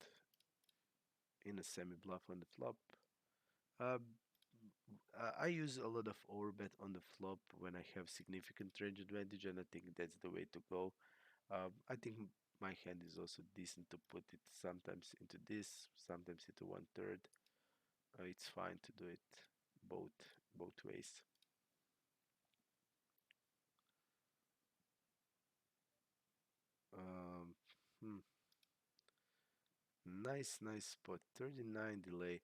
in a semi bluff on the flop. Uh, I use a lot of overbet on the flop when I have significant range advantage, and I think that's the way to go. I think my hand is also decent to put it sometimes into this, sometimes into one third. It's fine to do it both both ways. Um, hmm, nice spot. 39 delay.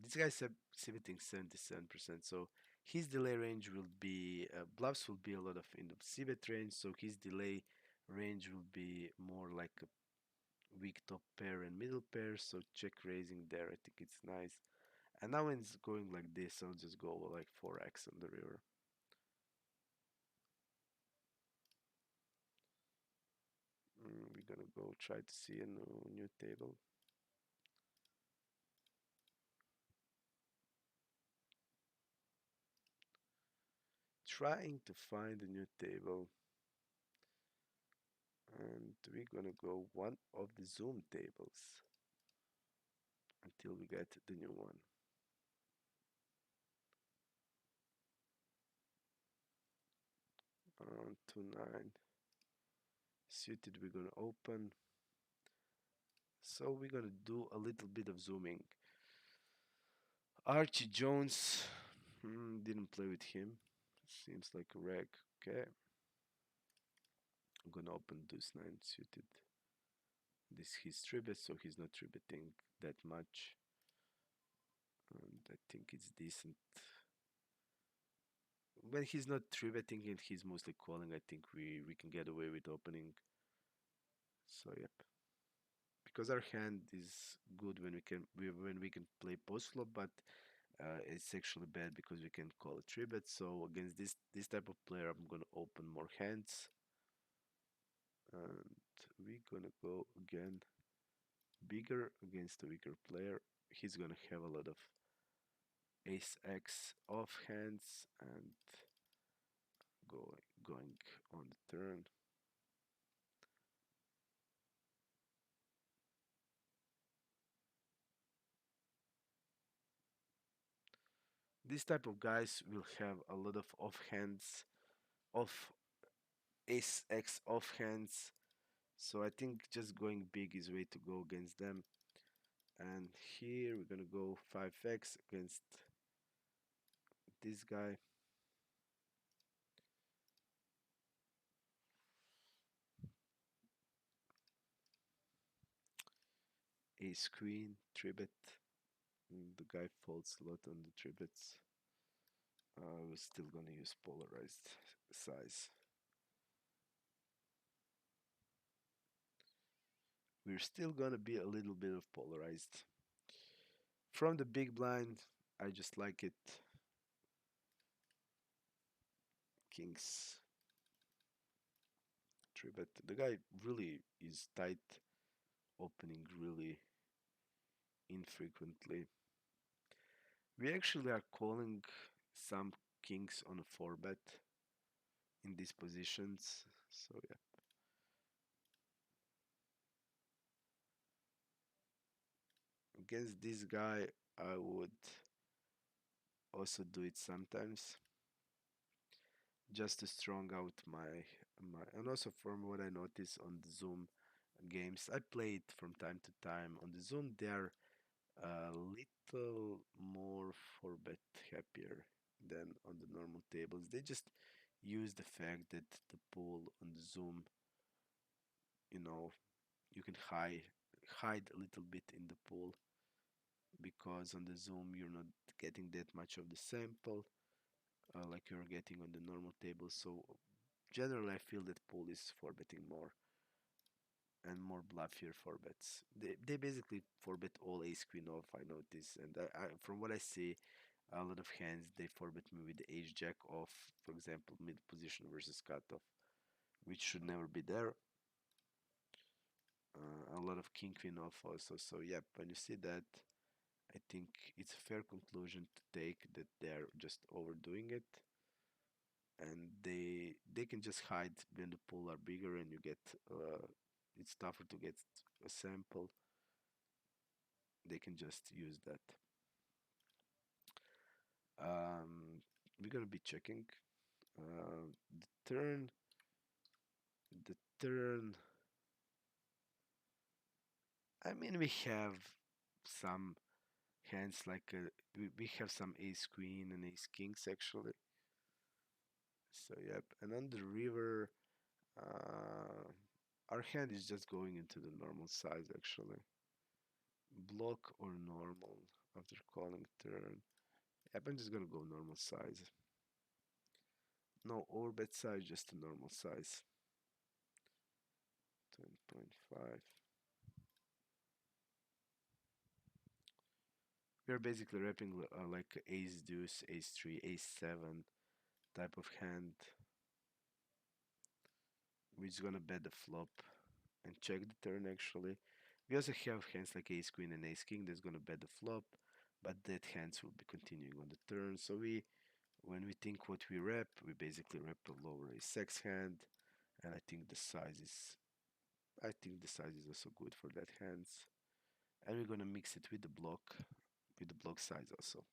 This guy's exhibiting 77%, so his delay range will be bluffs will be a lot of in the c-bet range, so his delay range will be more like a weak top pair and middle pair. So check raising there. I think it's nice. And now when it's going like this, I'll just go like 4x on the river. We're gonna go try to see a new table. Trying to find a new table. And we're gonna go one of the Zoom tables until we get the new one. 2-9. Suited, we're gonna open. So we're gonna do a little bit of zooming. Archie Jones, didn't play with him. Seems like a reg. Okay. I'm gonna open deuce 9 suited. This he's three bet, so he's not three betting that much. And I think it's decent. When he's not three betting and he's mostly calling, I think we can get away with opening. So yep. Because our hand is good when we can play post flop, but it's actually bad because we can call a three bet. So against this type of player, I'm gonna open more hands, and we're gonna go again bigger against a weaker player. He's gonna have a lot of ace x off hands and going on the turn. This type of guys will have a lot of off hands, off ace x off hands, So I think just going big is way to go against them. And here we're gonna go 5x against this guy. Ace queen, 3-bet. The guy folds a lot on the 3-bets. We're still gonna use polarized size. We're still gonna be a little bit of polarized. From the big blind, I just like it. Kings, 3-bet. The guy really is tight, opening really infrequently. We actually are calling some kings on a 4-bet in these positions. So yeah. Against this guy, I would also do it sometimes, just to strong out my. And also from what I notice on the Zoom games, I play it from time to time. On the Zoom, they are a little more 4-bet happier than on the normal tables. They just use the fact that the pool on the Zoom, you know, you can hide a little bit in the pool, because on the Zoom you're not getting that much of the sample like you're getting on the normal table. So generally, I feel that pool is 4-betting more and more bluffier 4-bets. They basically 4-bet all ace queen off, I notice, and from what I see, a lot of hands they 4-bet me with the ace jack off, for example, mid position versus cutoff, which should never be there. A lot of king queen off also. So yep, when you see that, I think it's a fair conclusion to take that they're just overdoing it, and they can just hide when the pool are bigger and you get it's tougher to get a sample. They can just use that. Um, we're gonna be checking the turn. The turn. I mean, we have some hands like we have some ace queen and ace kings actually. So yep, and on the river, our hand is just going into the normal size actually. Block or normal after calling turn. Yep, I'm just gonna go normal size. No orbit size, just a normal size. 10.5. We're basically wrapping like ace deuce, ace 3, ace 7 type of hand. We're just gonna bet the flop and check the turn actually. We also have hands like ace queen and ace king that's gonna bet the flop, but that hands will be continuing on the turn. So when we think what we wrap, we basically wrap a lower ace x hand, and I think the size is also good for that hands. And we're gonna mix it with the block size also.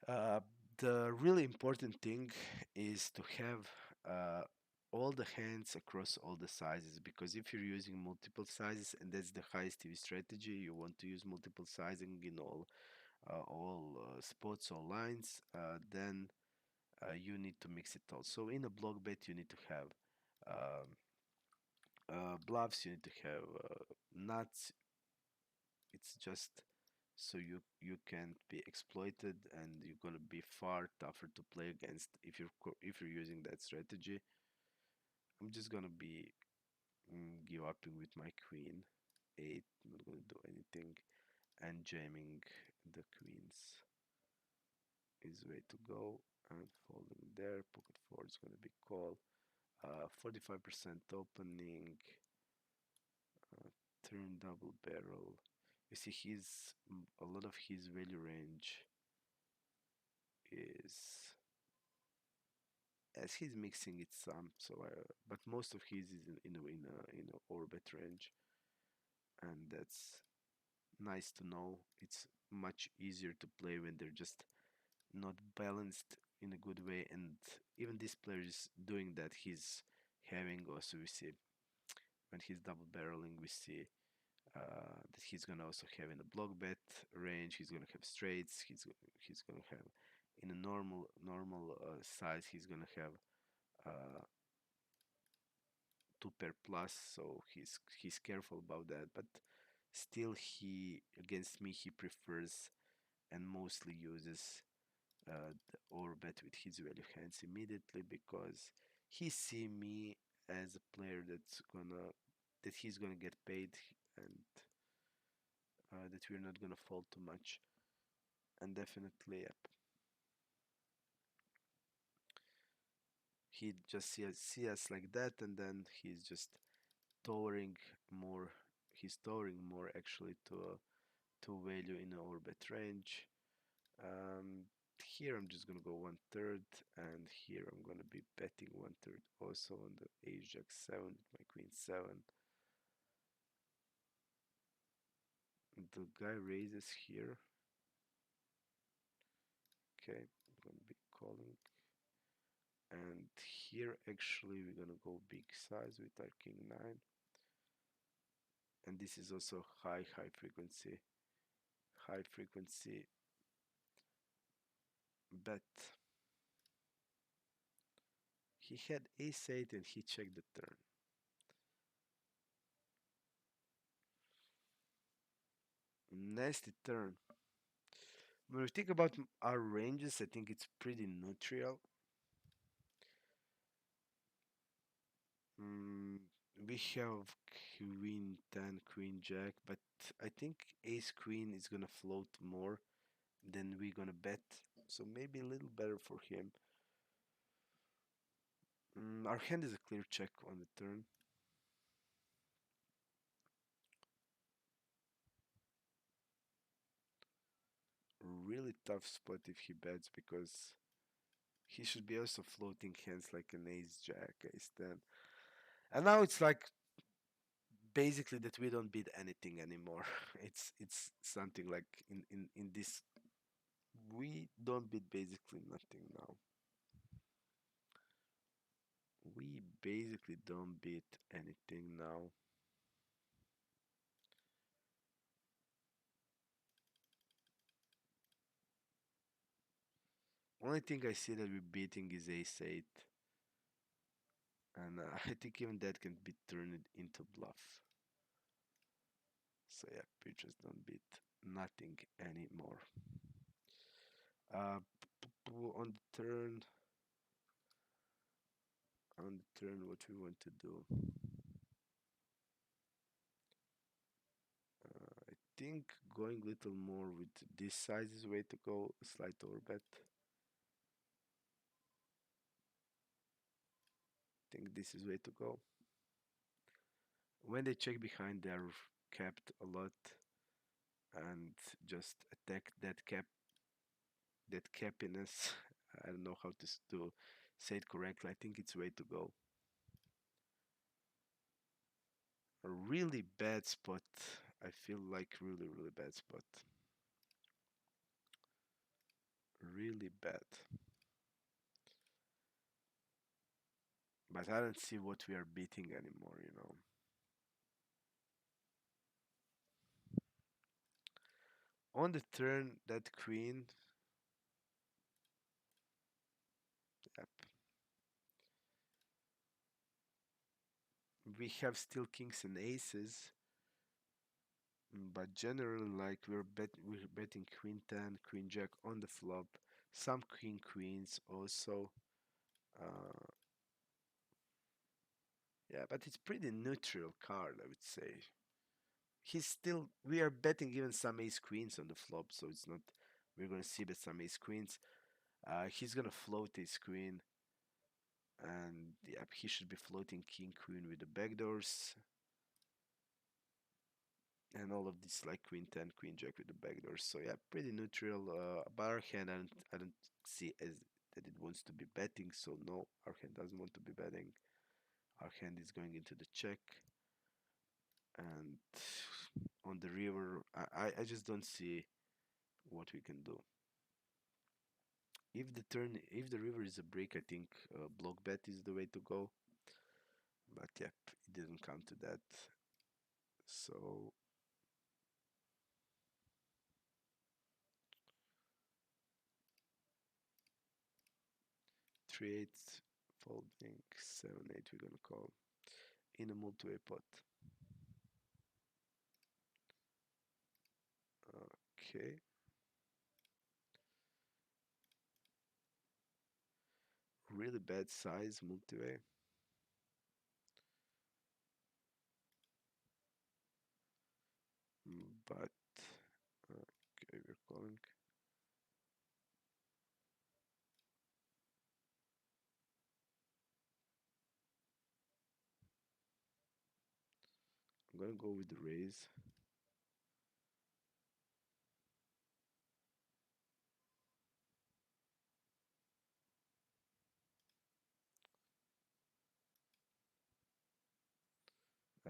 Uh, the really important thing is to have uh, all the hands across all the sizes, because if you're using multiple sizes, and that's the highest TV strategy, you want to use multiple sizing in all spots or lines, then you need to mix it all. So in a block bet, you need to have um, bluffs, you need to have nuts. It's just so you can be exploited, and you're gonna be far tougher to play against if you're using that strategy. I'm just gonna be give upping with my queen 8, not gonna do anything, and jamming the queens is way to go, and folding there. Pocket 4 is gonna be call. 45% opening, uh, turn double barrel. You see, a lot of his value range is as he's mixing it some. So, but most of his is in a orbit range, and that's nice to know. It's much easier to play when they're just not balanced in a good way, and even this player is doing that. He's having also we see when he's double barreling, we see that he's gonna also have in the block bet range. He's gonna have straights. He's gonna have in a normal size. He's gonna have uh, two pair plus. So he's careful about that. But still, he against me he prefers and mostly uses the or bet with his value hands immediately because he see me as a player that he's gonna get paid and that we're not gonna fall too much. And definitely, yep, he just see us like that, and then towering more. He's towering more actually to value in our bet range. Um, Here I'm just gonna go 1/3, and here I'm gonna be betting 1/3 also on the Ace Jack 7 with my Queen 7. The guy raises here. Okay, I'm gonna be calling. And here actually we're gonna go big size with our King 9. And this is also high frequency bet. He had Ace 8 and he checked the turn. Nasty turn. When we think about our ranges, I think it's pretty neutral. Mm, we have Queen 10, Queen Jack, but I think Ace Queen is gonna float more than we're gonna bet, so maybe a little better for him. Our hand is a clear check on the turn. Really tough spot if he bets because he should be also floating hands like an Ace Jack, Ace 10. And now it's like basically that we don't beat anything anymore. It's something like in this we don't beat basically nothing now. We basically don't beat anything now. Only thing I see that we're beating is Ace 8. And I think even that can be turned into bluff. So yeah, we just don't beat nothing anymore. Uh, on the turn, what we want to do? I think going little more with this size is way to go. Slight overbet. Think this is way to go. When they check behind, they are capped a lot, and just attack that cappiness. I don't know how to say it correctly. I think it's way to go. A really bad spot. I feel like really bad spot. Really bad. But I don't see what we are beating anymore. On the turn, that queen. Yep. We have still kings and aces. But generally, like we're betting queen 10, queen jack on the flop. Some king queens also. Uh, yeah, but it's pretty neutral card, I would say. We are betting even some ace queens on the flop, so it's not, we're gonna see bet some ace queens. He's gonna float ace queen, and yeah, he should be floating king queen with the backdoors, and all of this like queen 10, queen jack with the backdoors. So yeah, pretty neutral. But our hand, I don't see as that it wants to be betting, so no, our hand doesn't want to be betting. Our hand is going into the check, and on the river, I just don't see what we can do. If the river is a break, I think block bet is the way to go. But yep, it didn't come to that. So 3-8 folding, 7-8 we're gonna call in a multi-way pot. Okay, really bad size multi-way. But okay, we're calling. I'm gonna go with the raise.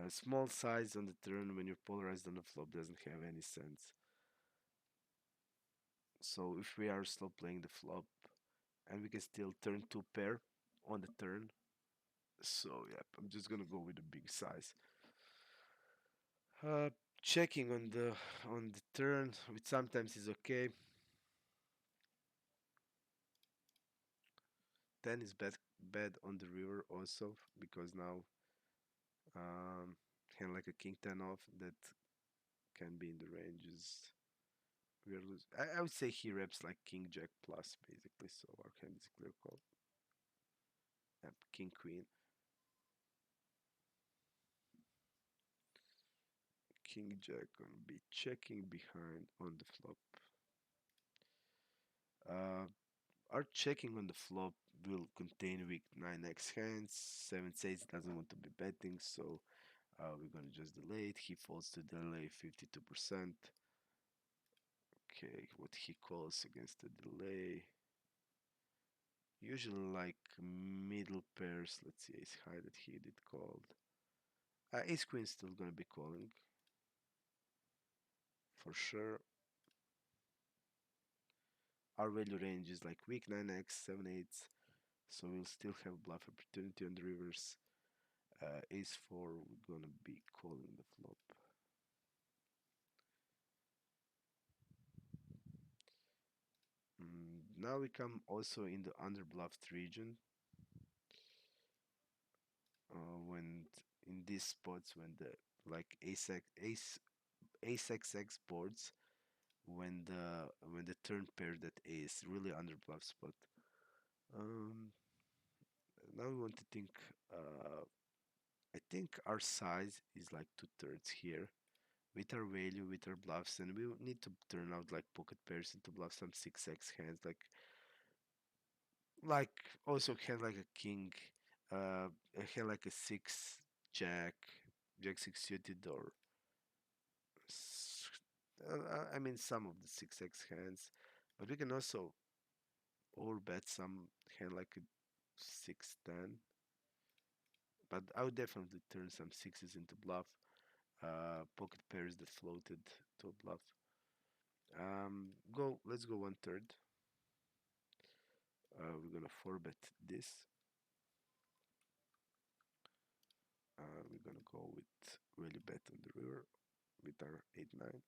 Small size on the turn when you're polarized on the flop doesn't have any sense. So if we are slow playing the flop and we can still turn two pair on the turn. So yeah, I'm just gonna go with a big size. Uh, Checking on the turn, which sometimes is okay. 10 is bad on the river also because now hand like a king 10 off that can be in the ranges. We're losing. I would say he reps like king jack plus basically, so our hand is clear call. Yep, king queen, king jack gonna be checking behind on the flop. Uh, our checking on the flop will contain weak 9x hands. 7 says doesn't want to be betting, so we're gonna just delay it. He falls to delay 52%. Okay, what he calls against the delay. Usually like middle pairs. Let's see, ace high that he did called. Ace queen still gonna be calling for sure. Our value range is like weak 9x, 7 8s, so we'll still have bluff opportunity on the rivers. Ace 4, we're gonna be calling the flop. Now we come also in the underbluffed region. When in these spots, when the like ace xx boards, when the turn pair that ace really underbluff spot. Um, Now we want to think. Uh, I think our size is like 2/3 here with our value, with our bluffs, and we need to turn out like pocket pairs into bluff some 6x hands, like also hand like a king, a hand like a 6 jack, jack 6 suited, or I mean some of the 6x hands, but we can also overbet some hand like a 6-10. But I would definitely turn some sixes into bluff. Pocket pairs that floated to a bluff. Let's go 1/3. We're gonna four bet this. We're gonna go with value bet on the river with our 8-9.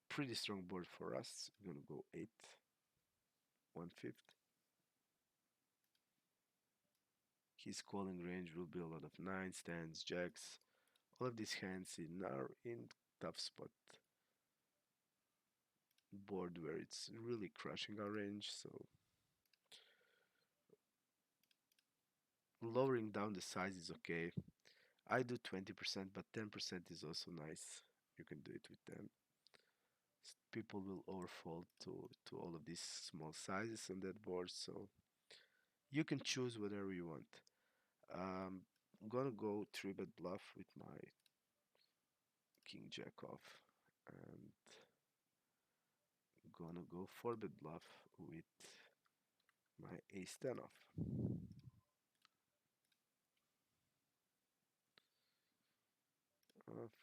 Pretty strong board for us. We're gonna go 8, 1/5. His calling range will be a lot of nines, tens, jacks. All of these hands are in tough spot board where it's really crushing our range. So lowering down the size is okay. I do 20%, but 10% is also nice. You can do it with 10. People will overfold to all of these small sizes on that board, so you can choose whatever you want. I'm gonna go 3-bet bluff with my king jack off, and gonna go 4-bet bluff with my ace 10 off.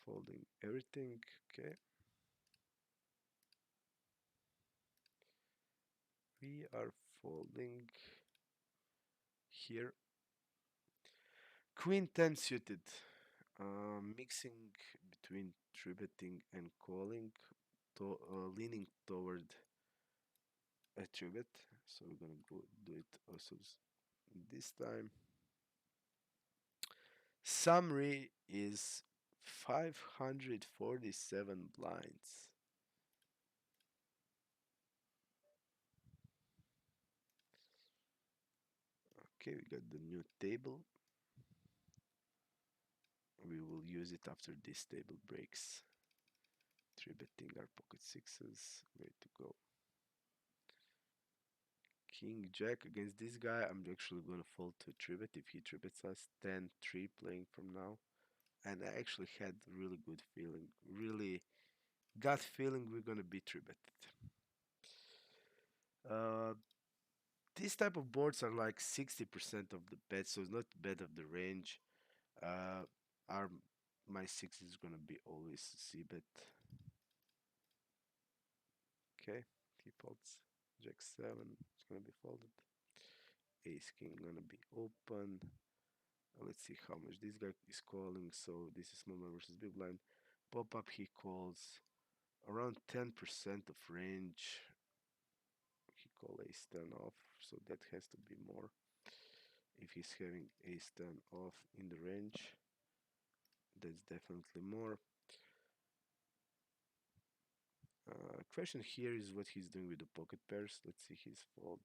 Folding everything, okay. We are folding here. Queen 10 suited. Mixing between three betting and calling, leaning toward a three bet. So we're gonna go do it also this time. Summary is 547 blinds. Okay, we got the new table. We will use it after this table breaks. Three betting our pocket sixes. Way to go. King Jack against this guy. I'm actually gonna fold to three bet if he three bets us. 10-3 playing from now. And I actually had really good feeling. Really gut feeling we're gonna be three betted. Uh, these type of boards are like 60% of the bet, so it's not bad of the range. Uh, our my six is gonna be always C bet. Okay, he folds. Jack 7 is gonna be folded. Ace King gonna be open. Let's see how much this guy is calling. So this is small blind versus big blind. Pop up he calls around 10% of range. He call ace 10 off, so that has to be more. If he's having ace 10 off in the range, that's definitely more. Question here is what he's doing with the pocket pairs. Let's see his fold.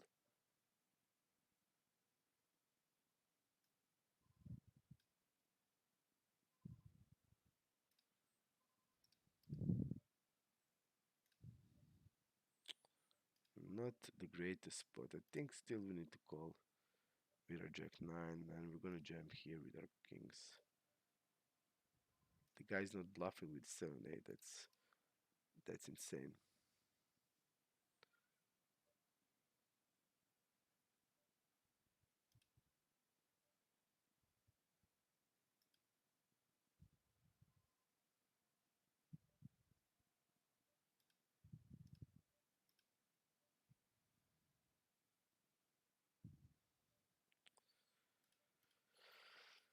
Not the greatest spot. I think still we need to call with our jack 9 and we're gonna jam here with our kings. The guy's not bluffing with 7-8. That's insane.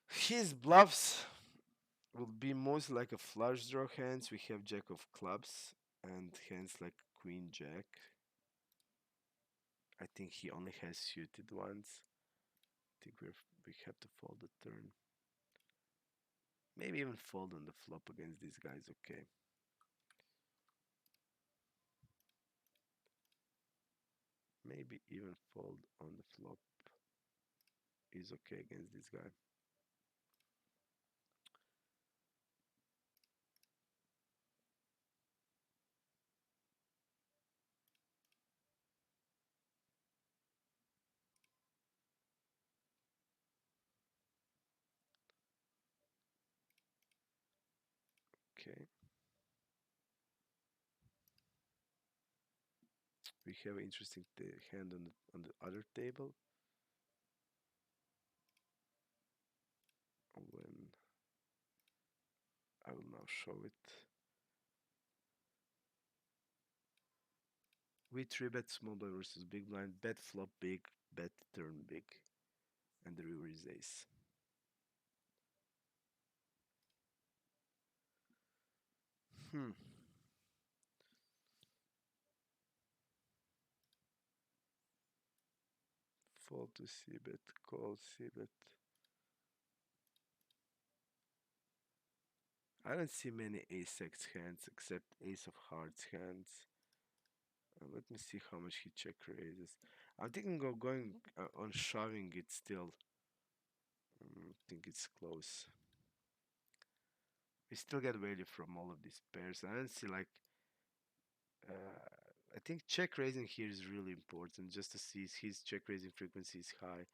His bluffs will be most like a flush draw hands. We have jack of clubs and hands like queen jack. I think he only has suited ones. I think we have to fold the turn. Maybe even fold on the flop against these guys. Okay. Maybe even fold on the flop is okay against this guy. Okay. We have an interesting hand on the other table. When I will now show it. We three bet small blind versus big blind. Bet flop big, bet turn big, and the river is ace. Hmm. Fold to C bet, call C bet. I don't see many ace X hands except ace of hearts hands. Let me see how much he check raises. I'm thinking of going on shoving it still. I think it's close. We still get value from all of these pairs. I don't see like. I think check raising here is really important just to see if his check raising frequency is high.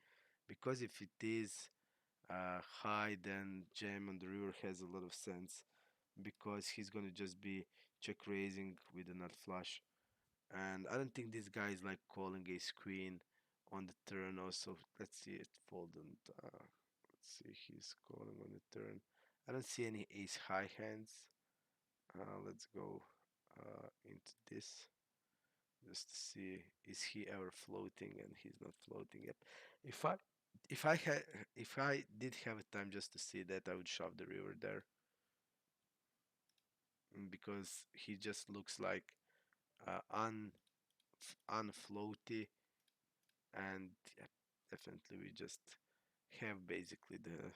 Because if it is high, then jam on the river has a lot of sense. Because he's gonna just be check raising with a nut flush. And I don't think this guy is like calling ace queen on the turn also. Let's see it fold and let's see he's calling on the turn. I don't see any ace high hands. Let's go into this. just to see is he ever floating, and he's not floating. Yep. If I if I had if I did have a time just to see that, I would shove the river there, because he just looks like unfloaty, and yeah, definitely we just have basically the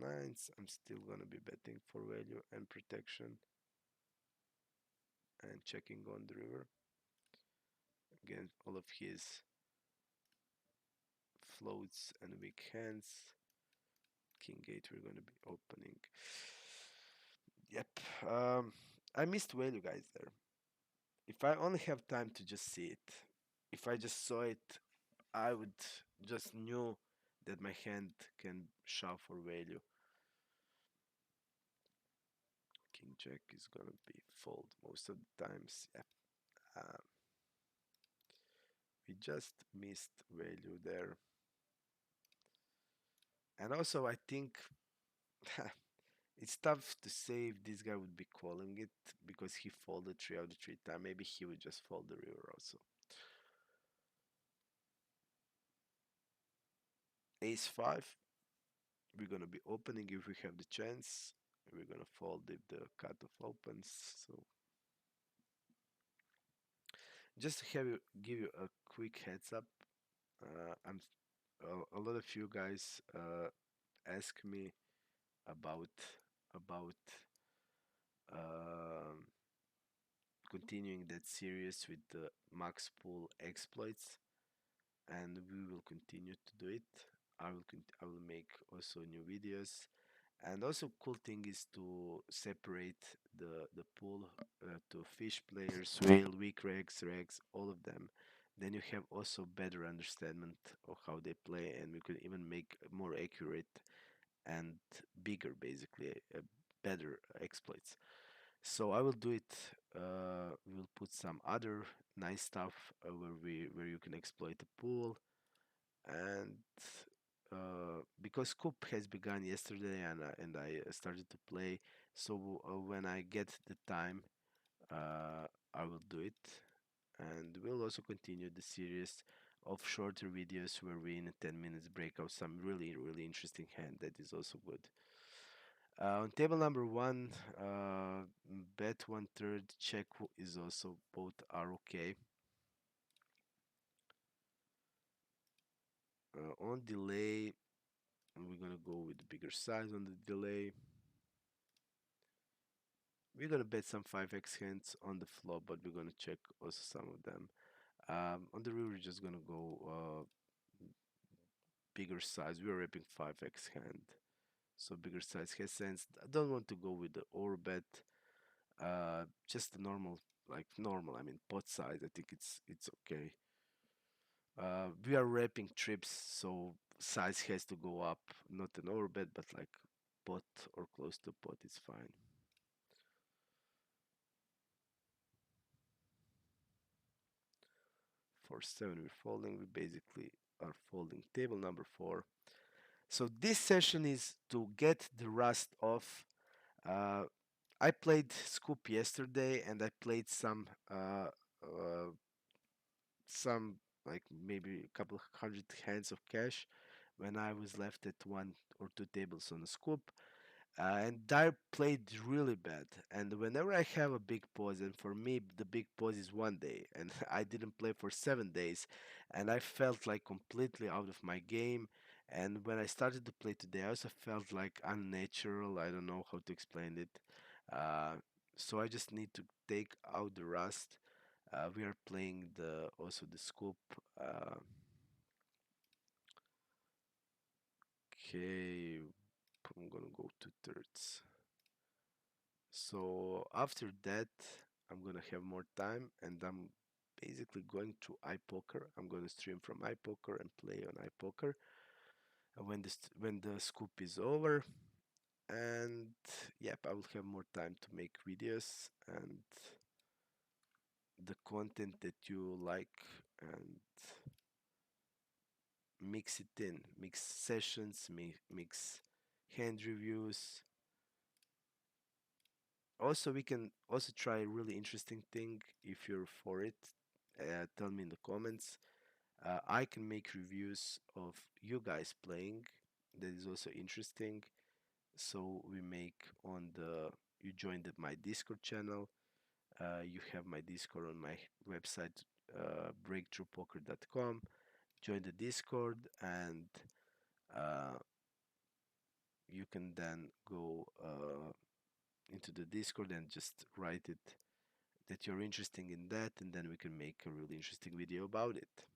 nines. I'm still gonna be betting for value and protection and checking on the river again. All of his floats and weak hands. King 8 we're gonna be opening. Yep. I missed value, guys, there. If I only have time to just see it, if I just saw it, I would just knew that my hand can shove for value. King Jack is gonna be fold most of the times. Yep. Um, we just missed value there. And also, I think it's tough to say if this guy would be calling it because he folded 3 out of 3 times. Maybe he would just fold the river also. Ace 5. We're gonna be opening if we have the chance. We're gonna fold if the cutoff opens. So just to have you give you a quick heads up, I'm a lot of you guys ask me about about um continuing that series with the max pool exploits, and we will continue to do it. I will make also new videos, and also cool thing is to separate the pool to fish players, whale, weak regs, all of them. Then you have also better understanding of how they play, and we could even make more accurate and bigger, basically, better exploits. So I will do it. We'll put some other nice stuff where you can exploit the pool, and because Coop has begun yesterday, and I started to play. So when I get the time, I will do it, and we'll also continue the series of shorter videos where we in a 10 minutes break out some really interesting hand that is also good. On table number one, bet one third, check is also both are okay. On delay, we're gonna go with the bigger size on the delay. We're gonna bet some 5x hands on the flop, but we're gonna check also some of them. On the river, we're just gonna go bigger size. We're ripping 5x hand, so bigger size has sense. I don't want to go with the over bet. Just the normal, like normal. I mean pot size. I think it's okay. We are wrapping trips, so size has to go up. Not an overbet, but like pot or close to pot is fine. For 7, we're folding. We basically are folding table number 4. So this session is to get the rust off. Uh, I played Scoop yesterday, and I played some like maybe a couple hundred hands of cash when I was left at 1 or 2 tables on the Scoop. And I played really bad. And whenever I have a big pause, and for me, the big pause is 1 day, and I didn't play for 7 days, and I felt like completely out of my game. And when I started to play today, I also felt like unnatural. I don't know how to explain it. Uh, so I just need to take out the rust. We are playing the also the scoop. Okay, I'm gonna go 2/3. So after that, I'm gonna have more time, and I'm basically going to iPoker. I'm gonna stream from iPoker and play on iPoker when the scoop is over. And yep, I will have more time to make videos and the content that you like, and mix it in, mix sessions, mix hand reviews. Also, we can also try a really interesting thing if you're for it. Tell me in the comments. I can make reviews of you guys playing. That is also interesting. So we make on the you join my Discord channel. You have my Discord on my website, breakthroughpoker.com. Join the Discord, and uh, you can then go into the Discord and just write it that you're interested in that, and then we can make a really interesting video about it.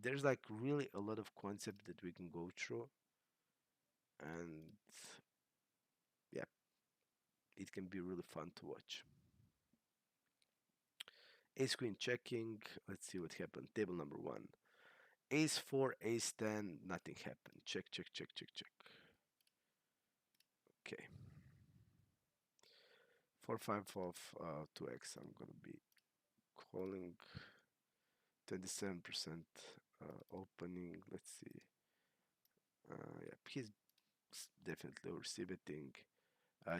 There's like really a lot of concept that we can go through, and yeah, it can be really fun to watch. Ace queen checking. Let's see what happened. Table number one. Ace 4, ace 10, nothing happened. Check, check, check, check, check. Okay. 4 5 of 2x. I'm gonna be calling 27% opening. Let's see. Yeah, he's definitely oversibetting.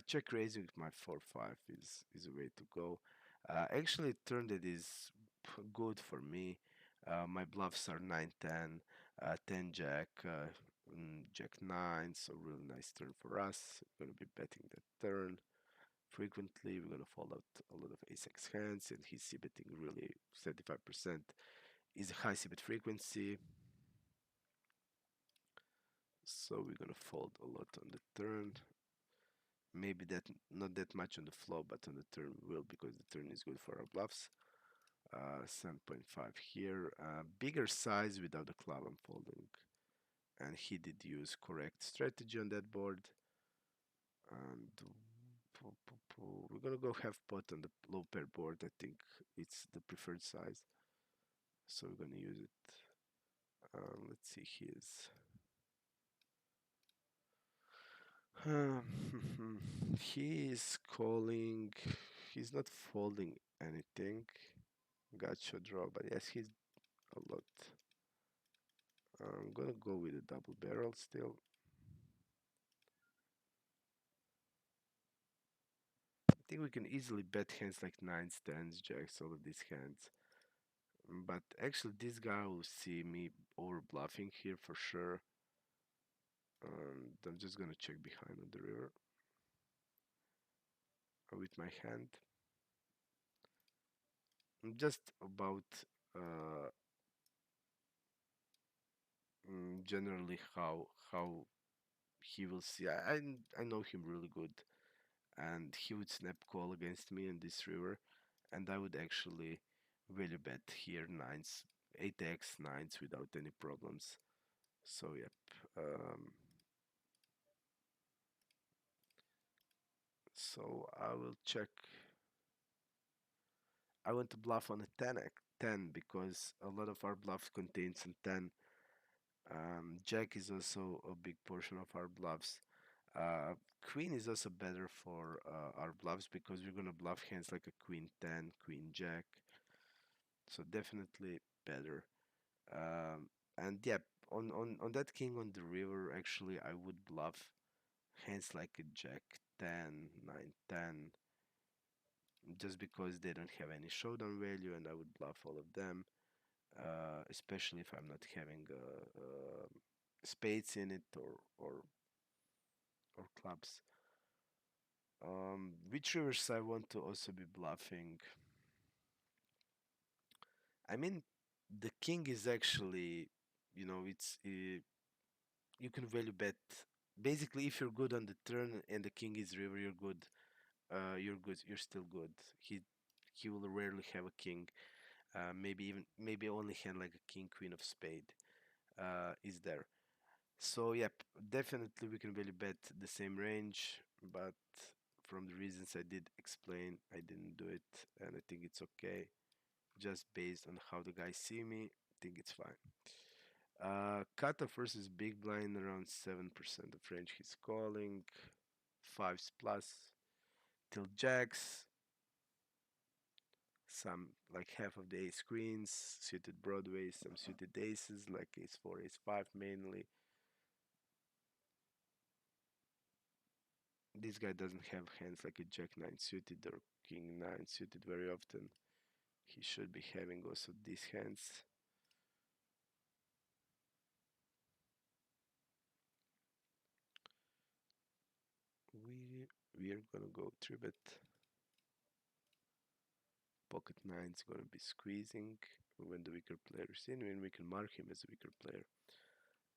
Check raising with my 4-5 is a way to go. Actually, turn that is good for me. My bluffs are 9-10, 10 jack, jack 9, so really nice turn for us. We're gonna be betting that turn frequently. We're gonna fold out a lot of ace-x hands, and he's c-betting really 75%. Is a high c-bet frequency, so we're gonna fold a lot on the turn. Maybe that not that much on the flop, but on the turn we will, because the turn is good for our bluffs. 7.5 here. Bigger size without the club I'm folding. And he did use correct strategy on that board. And we're gonna go half pot on the low pair board. I think it's the preferred size. So we're gonna use it. Let's see his. He is calling. He's not folding anything. Gotcha draw, but yes, he's a lot. I'm gonna go with a double barrel still. I think we can easily bet hands like nines, tens, jacks, all of these hands. But actually, this guy will see me over bluffing here for sure. And I'm just gonna check behind on the river with my hand. I'm just about uh, generally how he will see. I know him really good, and he would snap call against me in this river, and I would actually value bet here nines, 8x nines without any problems. So yep. So I will check. I want to bluff on a 10 because a lot of our bluffs contains a 10. Jack is also a big portion of our bluffs. Queen is also better for our bluffs because we're gonna bluff hands like a queen 10, queen jack. So definitely better. And yeah, on that king on the river, actually, I would bluff hands like a jack 10, 9, 10, just because they don't have any showdown value, and I would bluff all of them, especially if I'm not having spades in it or clubs. Which rivers I want to also be bluffing? I mean, the king is actually, it's you can value bet. Basically, if you're good on the turn and the king is river, you're good. You're good. You're still good. He will rarely have a king. Maybe only hand like a king queen of spade. Is there? So yep, definitely we can value bet the same range, but from the reasons I did explain, I didn't do it, and I think it's okay. Just based on how the guys see me, I think it's fine. Cutoff versus big blind around 7% of range he's calling. Fives plus. Till jacks. Some like half of the ace queens, suited broadways, some suited aces like ace 4, ace 5 mainly. This guy doesn't have hands like a Jack 9 suited or King 9 suited very often. He should be having also these hands. We are gonna go 3-bet. Pocket 9 is gonna be squeezing when the weaker player is in, when we can mark him as a weaker player.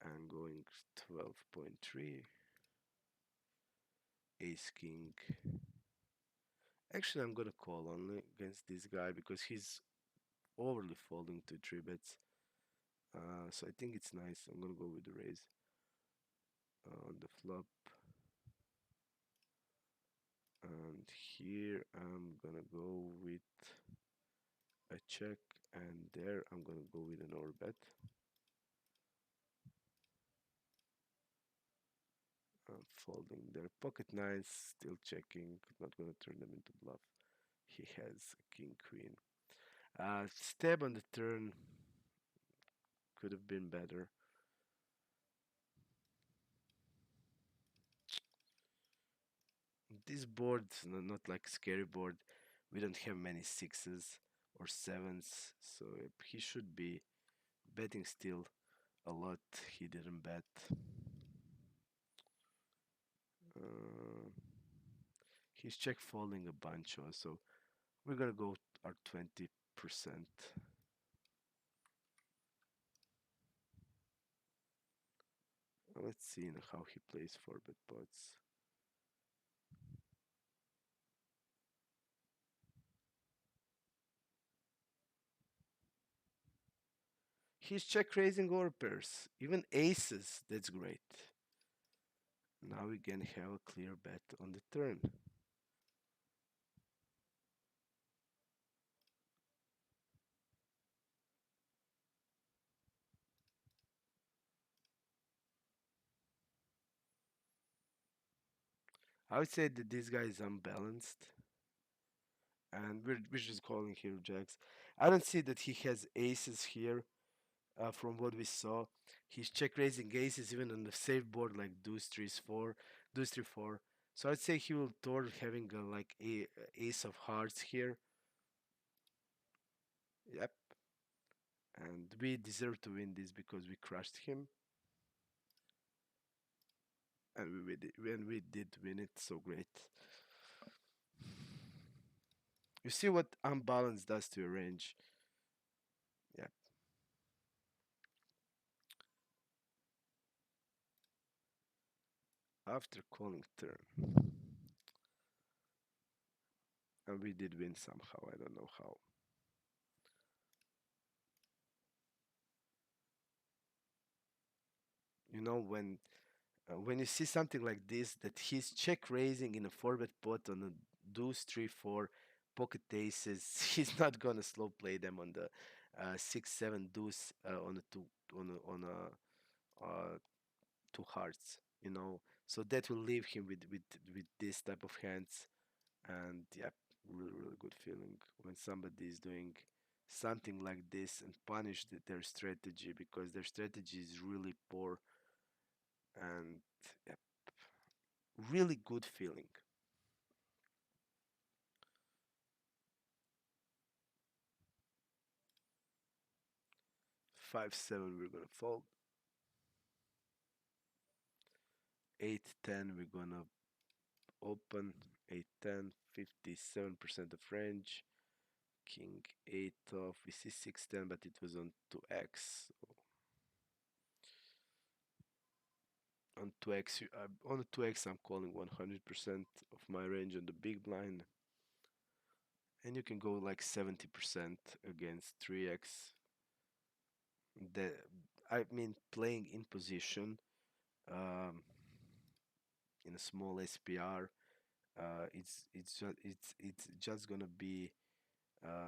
And going 12.3. Ace King. Actually, I'm gonna call only against this guy because he's overly folding to 3-bets. So I think it's nice. I'm gonna go with the raise on the flop. And here I'm gonna go with a check, and there I'm gonna go with an overbet. Folding their pocket nines, still checking, not gonna turn them into bluff. He has a king queen. Stab on the turn could have been better. This board, not like scary board, we don't have many sixes or sevens, so he should be betting still a lot. He didn't bet. Uh, he's check folding a bunch also. We're gonna go our 20%. Let's see how he plays 4-bet pots. He's check raising over pairs, even aces. That's great. Now we can have a clear bet on the turn. I would say that this guy is unbalanced, and we're just calling here jacks. I don't see that he has aces here. From what we saw, he's check raising aces even on the safe board like deuce 3 4, deuce 3 4. So I'd say he will toward having like a ace of hearts here. Yep, and we deserve to win this because we crushed him, and when we did win it, so great. You see what unbalance does to your range. Yeah. After calling turn, and we did win somehow. I don't know how. You know when you see something like this, that he's check raising in a 4-bet pot on a deuce 3 4 pocket aces, he's not gonna slow play them on the 6 7 deuce on a two on a two hearts, you know. So that will leave him with this type of hands, and yeah, really good feeling when somebody is doing something like this and punish their strategy because their strategy is really poor, and yeah, really good feeling. 5 7 we're gonna fold. 8 10 we're gonna open. 8 10 57% of range. King 8 off. We see 6 10, but it was on 2x. On 2x, on 2x, I'm calling 100% of my range on the big blind, and you can go like 70% against 3x. The I mean, playing in position, um, in a small SPR, it's just gonna be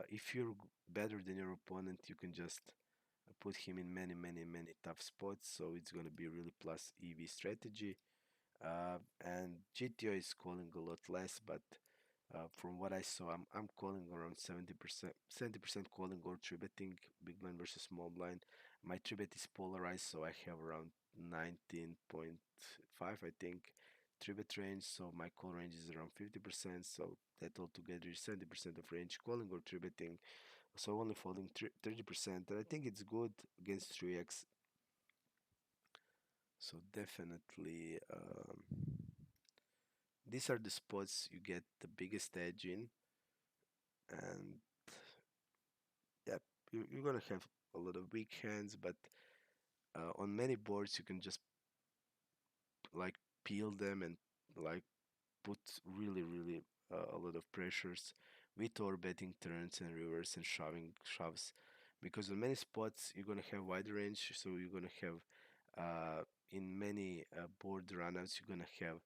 if you're better than your opponent, you can just put him in many tough spots. So it's gonna be really plus EV strategy. And GTO is calling a lot less, but from what I saw, I'm calling around 70% calling or three betting big blind versus small blind. My three bet is polarized, so I have around 19.5, I think. 3-bet range, so my call range is around 50%, so that altogether is 70% of range calling or 3-betting, so only folding 30%, and I think it's good against 3x. So definitely, these are the spots you get the biggest edge in, and yeah, you're gonna have a lot of weak hands, but on many boards you can just like peel them and like put really a lot of pressures with or betting turns and reverse and shoving shoves, because on many spots you're gonna have wide range, so you're gonna have in many board runouts you're gonna have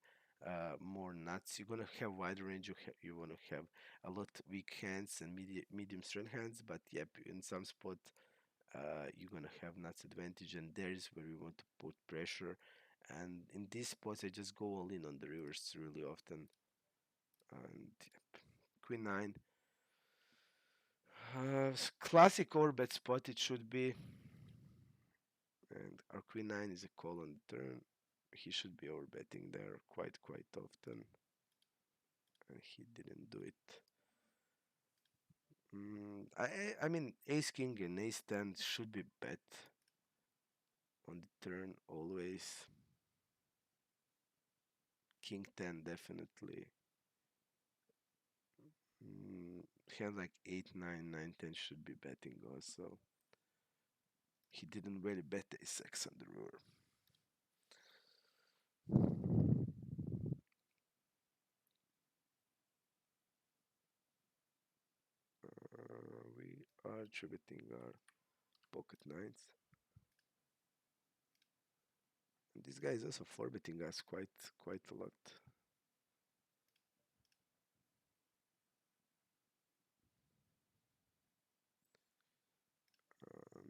more nuts. You're gonna have wide range. You wanna have a lot weak hands and medium strength hands, but yep, in some spot you're gonna have nuts advantage, and there's where we want to put pressure. And in these spots, I just go all in on the rivers really often. And yep, Queen 9, classic overbet spot it should be. And our Queen 9 is a call on the turn. He should be overbetting there quite often, and he didn't do it. I mean, Ace King and Ace 10 should be bet on the turn always. King 10 definitely. Hand like 8, 9, 9, 10 should be betting also. He didn't really bet Ace 6 on the river. We are attributing our pocket nines. And this guy is also 4-betting us quite a lot.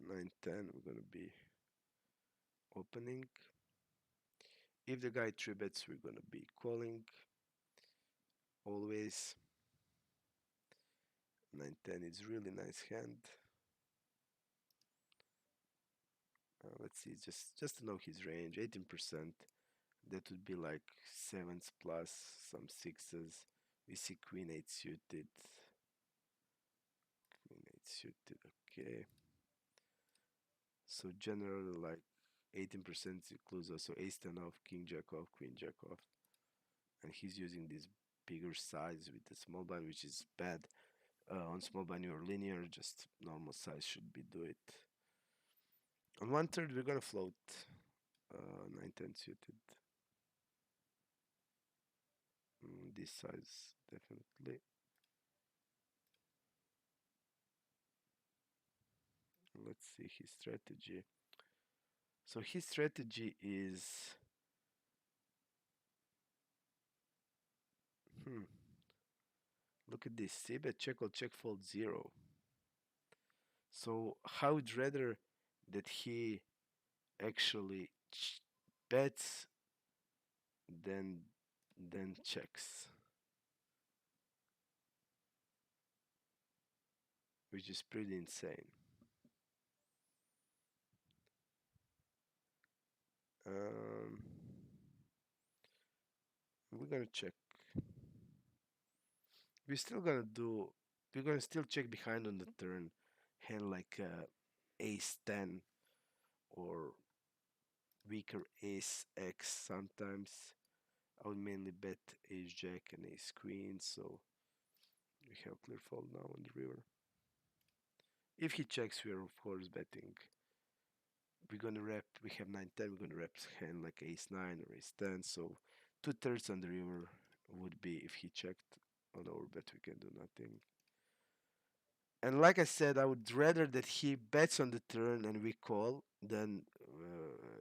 9, 10, we're gonna be opening. If the guy 3-bets, we're gonna be calling always. 9, 10 is really nice hand. Let's see, just to know his range, 18%. That would be like sevens plus some sixes. We see Queen 8 suited. Queen 8 suited, okay. So generally like 18% includes also Ace 10 off, King Jack off, Queen Jack off. And he's using this bigger size with the small blind, which is bad. On small blind you're linear, just normal size should be do it. On 1/3 we're gonna float 9-10 suited. This size definitely. Let's see his strategy. So his strategy is hmm, look at this. C-bet check or check fold 0. So I would rather that he actually bets than checks, which is pretty insane. Um, we're gonna check. We're still gonna do. We're gonna still check behind on the turn, hand like Ace 10 or weaker Ace X sometimes. I would mainly bet Ace Jack and Ace Queen, so we have clear fold now on the river. If he checks, we are of course betting. We're gonna rep. We have 9-10. We're gonna rep hand like Ace 9 or Ace 10. So 2/3 on the river would be if he checked. On our bet, we can do nothing. And like I said, I would rather that he bets on the turn and we call than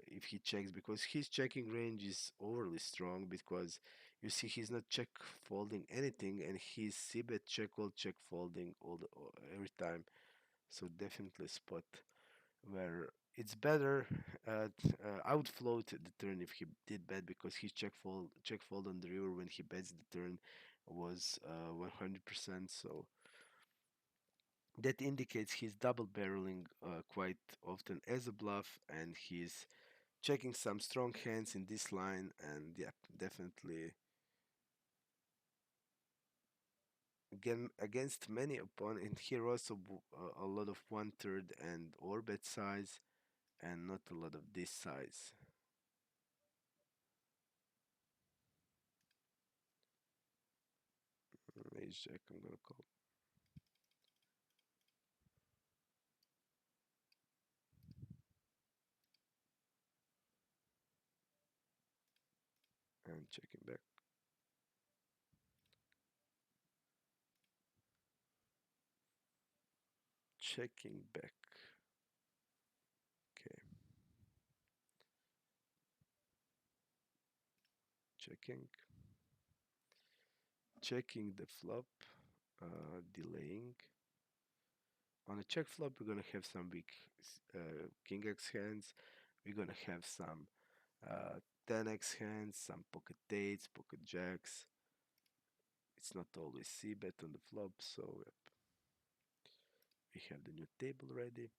if he checks, because his checking range is overly strong, because you see he's not check folding anything and he's c-bet check call check folding every time. So definitely a spot where it's better. I would float the turn if he did bet, because his check fold on the river when he bets the turn was 100%. So that indicates he's double barreling quite often as a bluff, and he's checking some strong hands in this line, and yeah, definitely again against many opponents. And here also a lot of one third and orbit size, and not a lot of this size. Ace jack, I'm gonna call and checking back, checking back. Okay, checking, checking the flop, delaying. On a check flop, we're gonna have some weak king x hands. We're gonna have some 10x hands, some pocket eights, pocket jacks. It's not always c bet on the flop, so yep, we have the new table ready.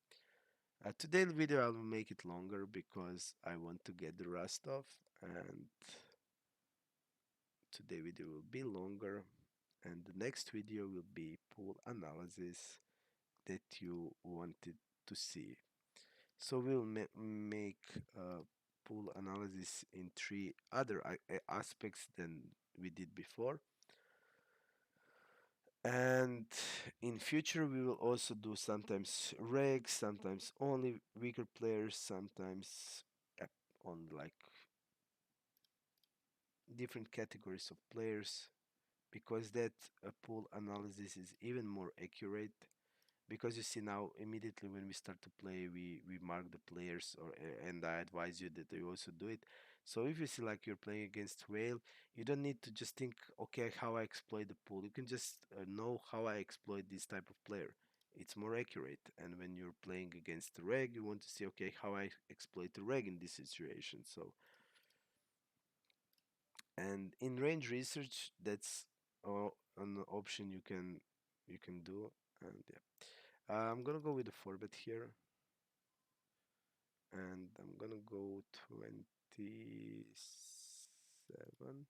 Today's video I will make it longer because I want to get the rust off, and today video will be longer, and the next video will be pool analysis that you wanted to see. So we'll make pool analysis in three other aspects than we did before. And in future we will also do sometimes regs, sometimes only weaker players, sometimes on like different categories of players, because that pool analysis is even more accurate. Because you see now immediately when we start to play, we mark the players, or and I advise you that you also do it. So if you see like you're playing against whale, you don't need to just think, okay, how I exploit the pool. You can just know how I exploit this type of player. It's more accurate. And when you're playing against the reg, you want to see, okay, how I exploit the reg in this situation. So, and in range research, that's an option you can do. And yeah, I'm gonna go with the 4-bet here, and I'm gonna go 27,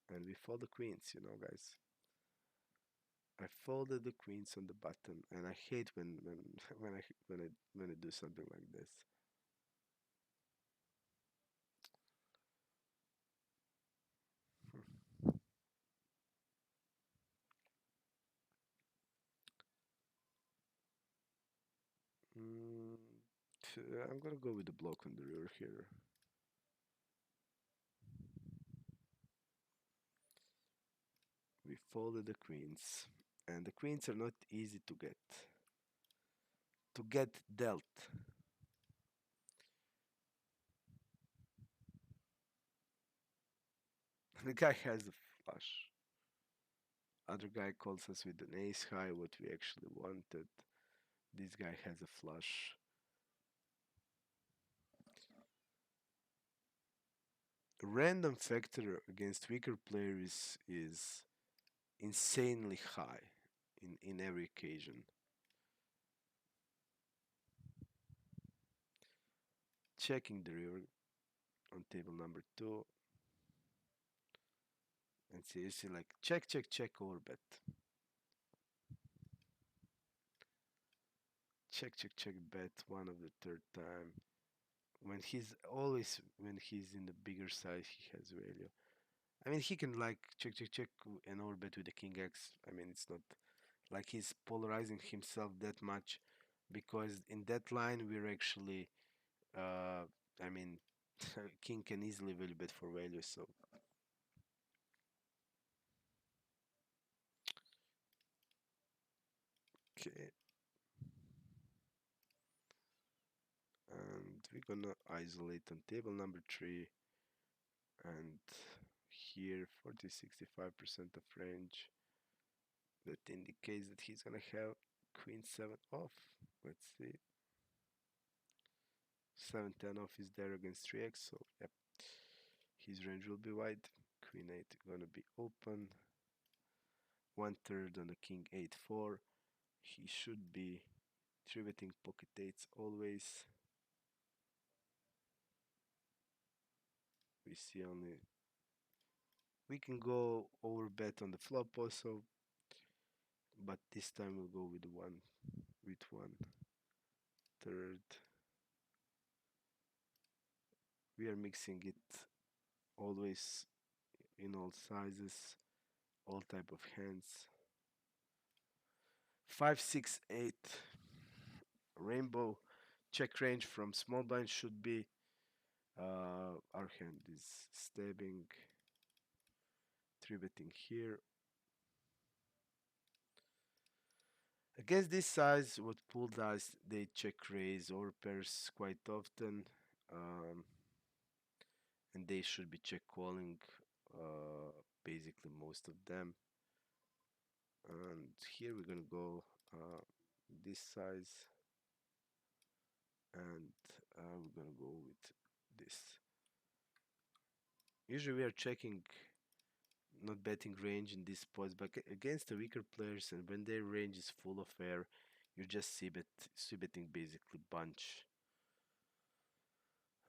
and we fold the queens, guys. I folded the queens on the button, and I hate when when I do something like this. Mm, I'm gonna go with the block on the river here. We folded the queens, and the queens are not easy to get dealt. The guy has a flush. Other guy calls us with an ace high, what we actually wanted. This guy has a flush. Random factor against weaker players is insanely high in every occasion. Checking the river on table number 2, and seriously like check, check, check, over bet. Check, check, check, bet one of the third time. When he's in the bigger size, he has value. I mean, he can like check, check, check and overbet with the king x. I mean, it's not like he's polarizing himself that much, because in that line we're actually, uh, I mean, king can easily value bet for value. So okay, and we're gonna isolate on table number 3, and here 40-65% of range. That indicates that he's gonna have queen 7 off. Let's see. 7-10 off is there against 3x, so yep, his range will be wide. Queen 8 gonna be open. 1/3 on the king 8-4. He should be 3-betting pocket 8s always. We see only we can go over bet on the flop also, but this time we'll go with one third. We are mixing it always in all sizes, all type of hands. 5, 6, 8 rainbow check range from small blind should be. Our hand is stabbing, three betting here. Against this size, what pool does, they check raise or pairs quite often, um, and they should be check calling uh, basically most of them. And here we're gonna go this size, and we're gonna go with this. Usually we are checking, not betting range in these spots, but against the weaker players, and when their range is full of air, you just see betting basically bunch.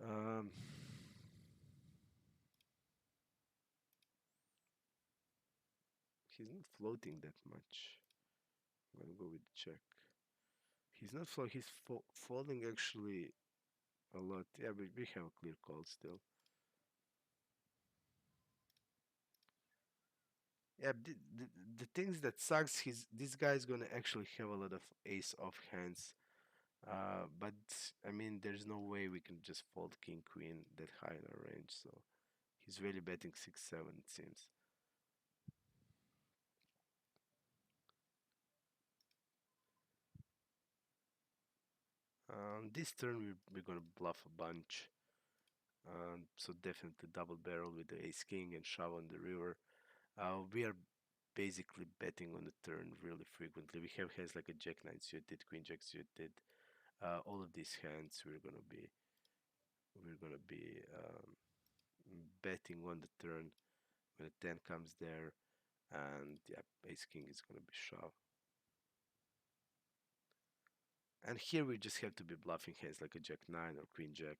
Um, he's not floating that much. I'm gonna go with check. He's not floating. He's folding actually a lot. Yeah, but we have a clear call still. Yeah, the things that sucks. This guy's gonna actually have a lot of ace off hands. But I mean, there's no way we can just fold king queen that high in our range. So he's really betting 6, 7. It seems. This turn we're gonna bluff a bunch. So definitely double barrel with the ace king and shove on the river. We are basically betting on the turn really frequently. We have hands like a jack nine suited, queen jack suited. All of these hands we're gonna be betting on the turn when a 10 comes there, and yeah, ace king is gonna be shoved. And here we just have to be bluffing hands like a jack nine or queen jack,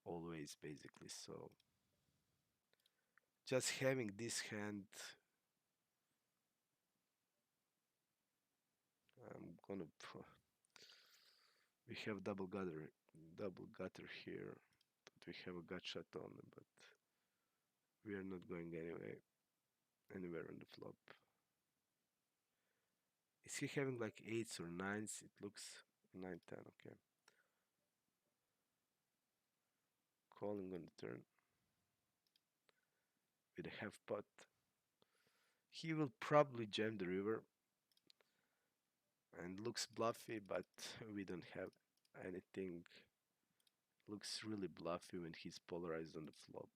always basically. So just having this hand, I'm gonna. We have double gutter here, but we have a gut shot on, but we are not going anywhere on the flop. Is he having like eights or nines? It looks 9, 10. Okay, calling on the turn with a half pot. He will probably jam the river and looks bluffy, but we don't have anything. Looks really bluffy when he's polarized on the flop.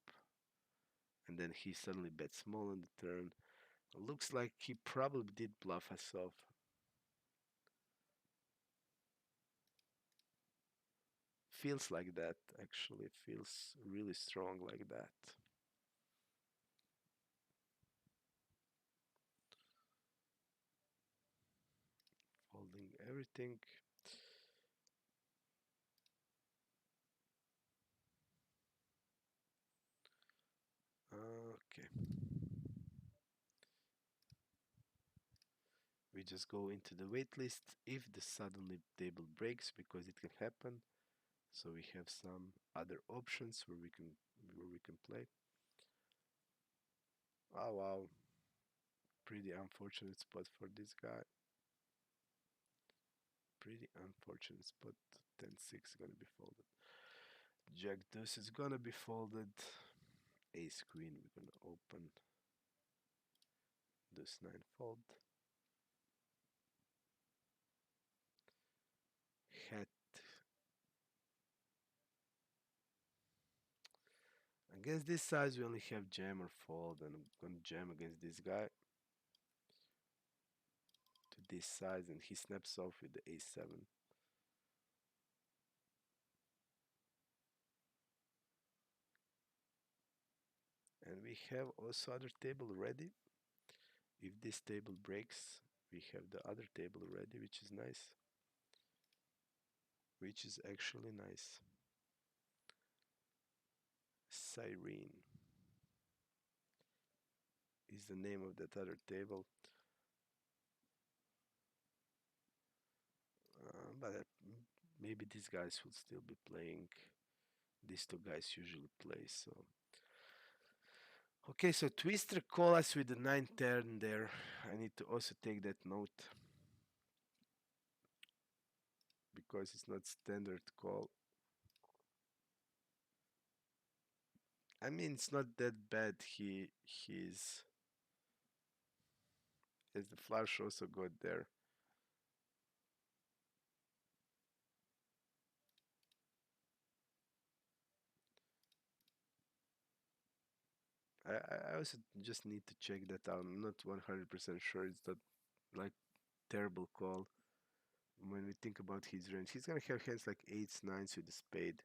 And then he suddenly bets small on the turn. Looks like he probably did bluff us off. Feels like that, actually. Feels really strong like that. Holding everything. Okay. We just go into the wait list if the suddenly table breaks, because it can happen. So we have some other options where we can play. Oh wow, pretty unfortunate spot for this guy. Pretty unfortunate spot. 10-6 gonna be folded. Jack deuce is gonna be folded. Ace queen we're gonna open. Deuce 9 fold. Hat. Against this size we only have jam or fold, and I'm gonna jam against this guy to this size, and he snaps off with the a7. And we have also other table ready. If this table breaks, we have the other table ready, which is nice. Which is actually nice. Cyrene is the name of that other table. But maybe these guys will still be playing. These two guys usually play. So okay, so Twister call us with the 9 turn there. I need to also take that note because it's not standard call. I mean, it's not that bad. He's as the flush also got there. I also just need to check that out. I'm not 100% sure it's that like terrible call. When we think about his range, he's gonna have hands like eights, nines with a spade.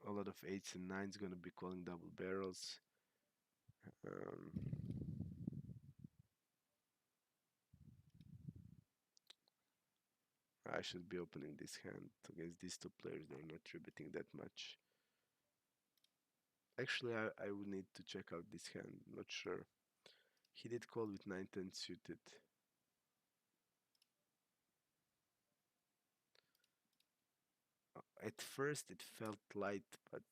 A lot of eights and nines gonna be calling double barrels. Um, I should be opening this hand against these two players. They're not tributing that much. Actually, I would need to check out this hand. Not sure. He did call with 9-10 suited. At first, it felt light, but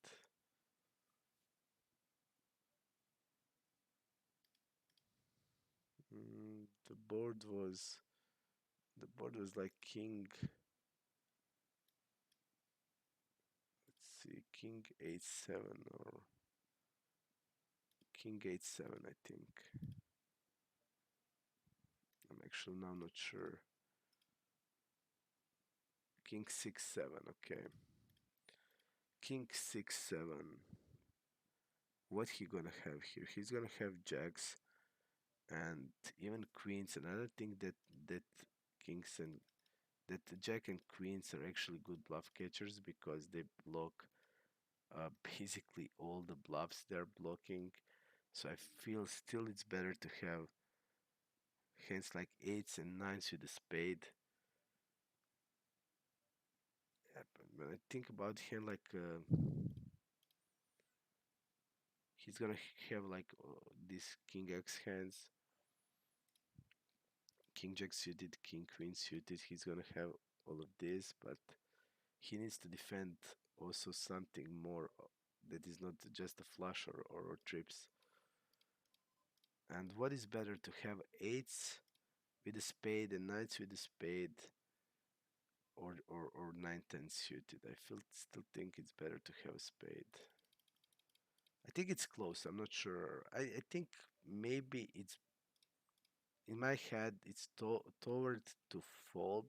the board was like king. Let's see, king 8-7 or king 8-7, I think. I'm actually now not sure. King 6-7, okay. King 6-7. What he gonna have here? He's gonna have jacks and even queens. Another thing that kings and that jack and queens are actually good bluff catchers because they block basically all the bluffs they're blocking. So I feel still it's better to have hands like eights and nines with a spade. When I think about him, like he's gonna have like these king x hands, king jack suited, king queen suited. He's gonna have all of this, but he needs to defend also something more that is not just a flush or trips. And what is better to have eights with a spade and knights with a spade or 9-10 suited? I still think it's better to have a spade. I think it's close. I'm not sure. I think maybe it's in my head it's toward to fold,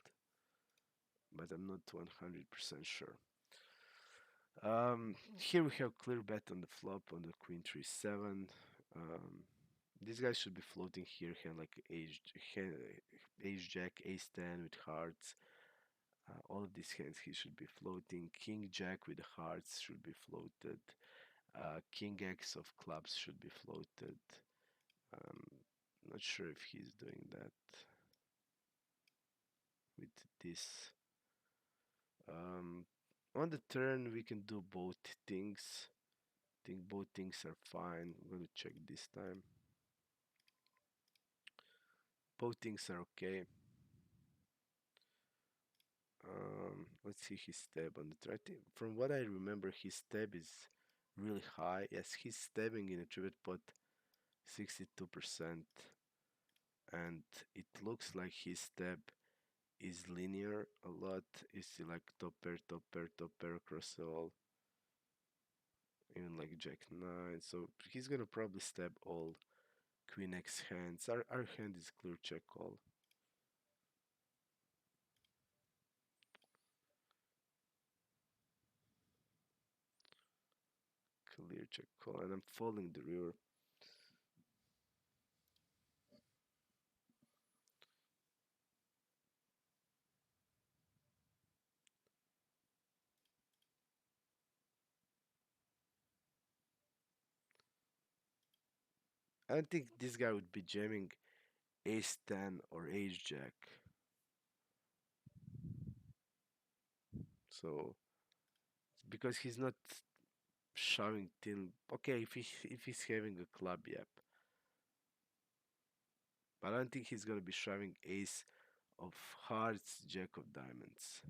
but I'm not 100% sure. Here we have clear bet on the flop on the queen 3-7. These guys should be floating here, hand like ace jack, ace 10 with hearts. All of these hands he should be floating. King jack with hearts should be floated. King x of clubs should be floated. Um, not sure if he's doing that with this. Um, on the turn we can do both things. I think both things are fine. I'm gonna check this time. Both things are okay. Let's see his stab on the turn. I think from what I remember, his stab is really high. Yes, he's stabbing in a trivet pot 62%, and it looks like his stab is linear a lot. You see like top pair, top pair, top pair across all, even like jack 9. So he's gonna probably stab all queen x hands. Our hand is clear check call. Clear check call, and I'm folding the river. I don't think this guy would be jamming ace 10 or ace jack. So because he's not shoving till okay if he's having a club, yep. But I don't think he's gonna be shoving ace of hearts, jack of diamonds.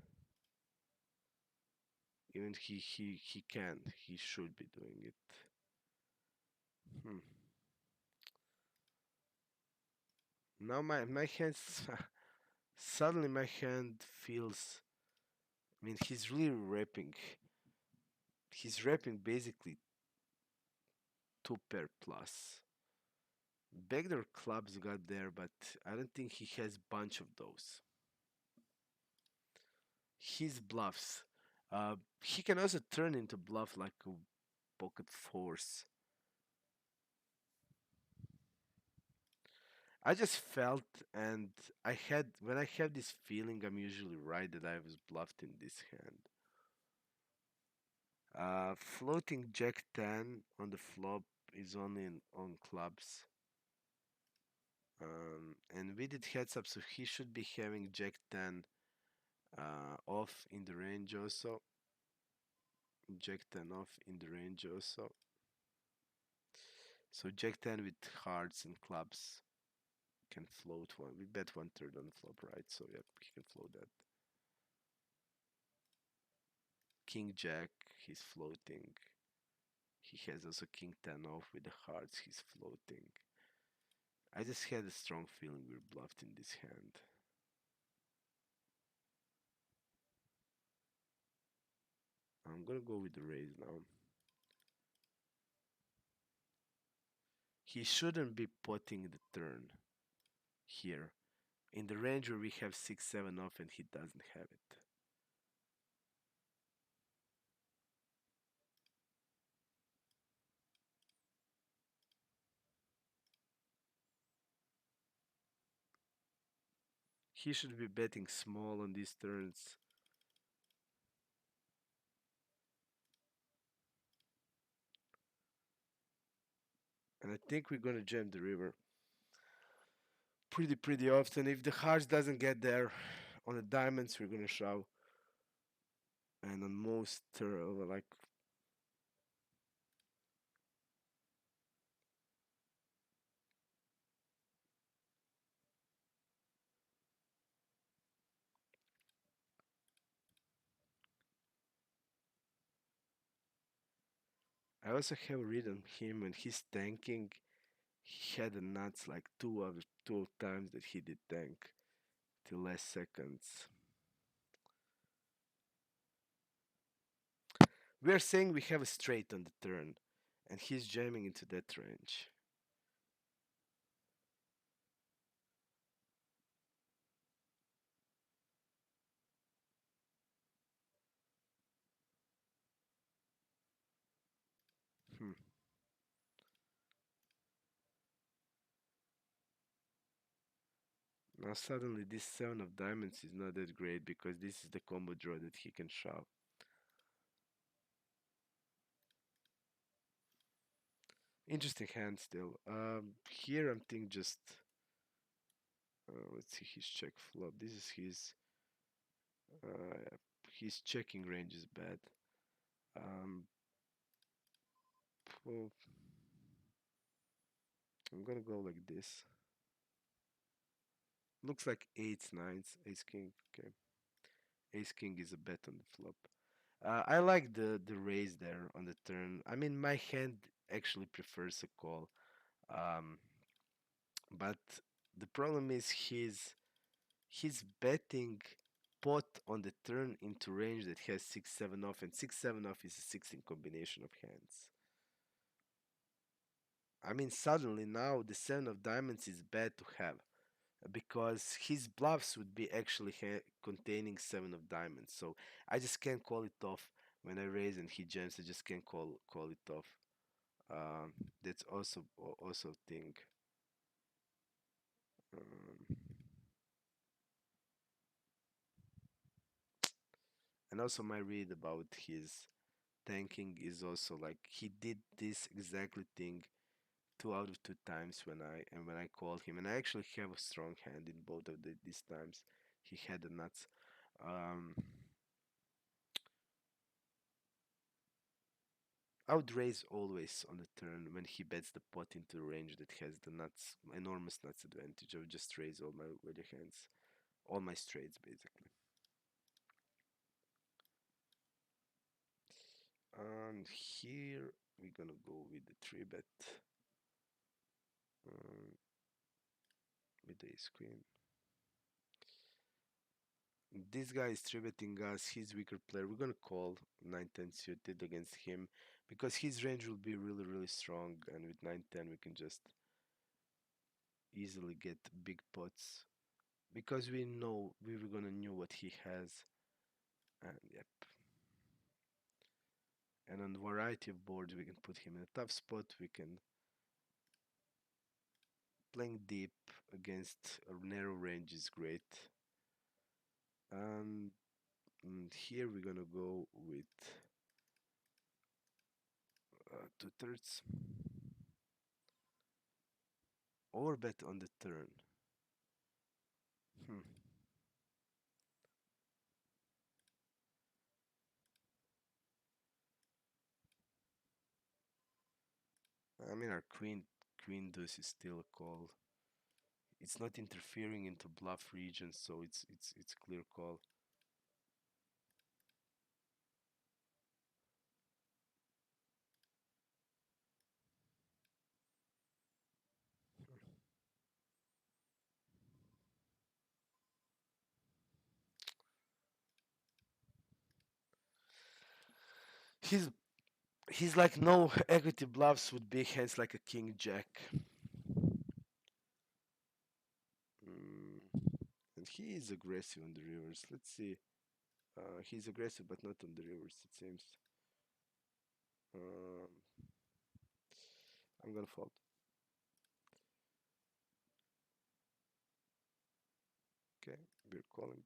Even he can, he should be doing it. Hmm. Now my hands suddenly my hand feels. I mean, he's really rapping. He's rapping basically two pair plus. Backdoor clubs got there, but I don't think he has bunch of those. His bluffs. He can also turn into bluff like a pocket force. I just felt, and I had when I have this feeling, I'm usually right that I was bluffed in this hand. Floating Jack 10 on the flop is only on clubs. And we did heads up, so he should be having Jack 10 off in the range also. Jack 10 off in the range also. So Jack 10 with hearts and clubs can float one. We bet one third on the flop, right? So yeah, he can float that. King Jack, he's floating. He has also King 10 off with the hearts, he's floating. I just had a strong feeling we're bluffed in this hand. I'm gonna go with the raise now. He shouldn't be potting the turn here. In the range where we have 6-7 off and he doesn't have it. He should be betting small on these turns. And I think we're gonna jam the river pretty often. If the hearts doesn't get there on the diamonds, we're gonna shove. And on most like I also have read on him when he's tanking. He had a nuts like two times that he did tank till last seconds. We are saying we have a straight on the turn, and he's jamming into that range. Hmm. Now suddenly this seven of diamonds is not that great because this is the combo draw that he can shove. Interesting hand still. Here I'm thinking just let's see his check flop. This is uh, his checking range is bad. Um, well, I'm gonna go like this. Looks like eights, nines, ace king. Okay, ace king is a bet on the flop. I like the raise there on the turn. I mean, my hand actually prefers a call. Um, but the problem is he's betting pot on the turn into range that has 6-7 off, and 6-7 off is a 16 combination of hands. I mean, suddenly now the 7 of diamonds is bad to have because his bluffs would be actually containing 7 of diamonds. So I just can't call it off when I raise and he jams. I just can't call it off. That's also thing. Um, and also my read about his tanking is also like he did this exactly thing two out of two times when I called him, and I actually have a strong hand in both of these times. He had the nuts. Um, I would raise always on the turn when he bets the pot into a range that has the nuts, enormous nuts advantage. I would just raise all my value hands, all my straights basically. And here we're gonna go with the 3 bet um, with the ace queen. This guy is 3 betting us. He's weaker player. We're gonna call 9-10 suited against him because his range will be really strong, and with 9-10 we can just easily get big pots because we were gonna knew what he has, and yep. And on variety of boards we can put him in a tough spot. We can playing deep against a narrow range is great, and here we're gonna go with 2/3 or bet on the turn. Hmm. I mean, our queen deuce is still a call. It's not interfering into bluff region, so it's clear call. He's he's like no equity bluffs with big hands like a king jack. Mm, and he is aggressive on the rivers. Let's see. He's aggressive, but not on the rivers. It seems. Um, I'm gonna fold. Okay, we're calling.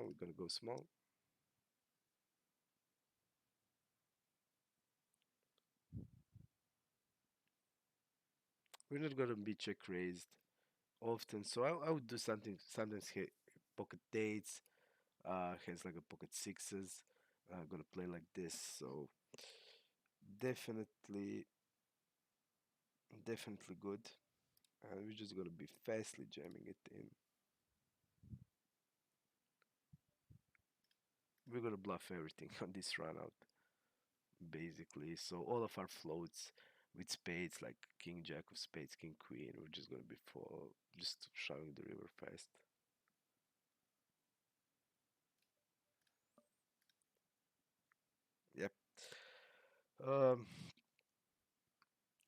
We're gonna go small. We're not gonna be check raised often, so I would do something. Sometimes he pocket dates. Has like a pocket sixes. Gonna play like this, so definitely, definitely good. And we're just gonna be fastly jamming it in. We're gonna bluff everything on this run out, basically. So all of our floats with spades, like king, jack of spades, king, queen, we're just gonna be for just shoving the river fast. Yep. Um,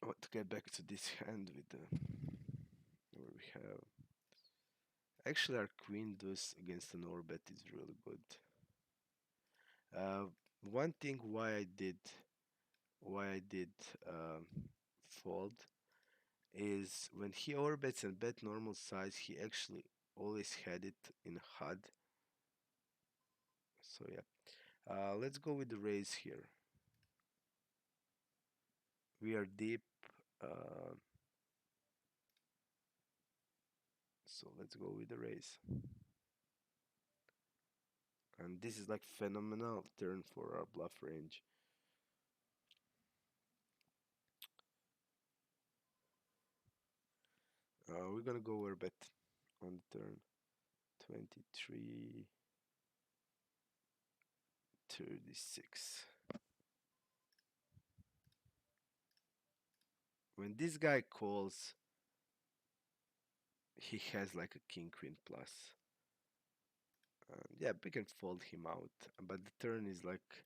I want to get back to this hand with the where we have. Actually, our queen deuce against an orbit is really good. Uh, One thing why I did um, fold is when he overbets and bet normal size, he actually always had it in HUD. So yeah, let's go with the raise here. We are deep, uh, so let's go with the raise. And this is like phenomenal turn for our bluff range. We're gonna go overbet on the turn. 23, 36. When this guy calls, he has like a king queen plus. Yeah, we can fold him out, but the turn is like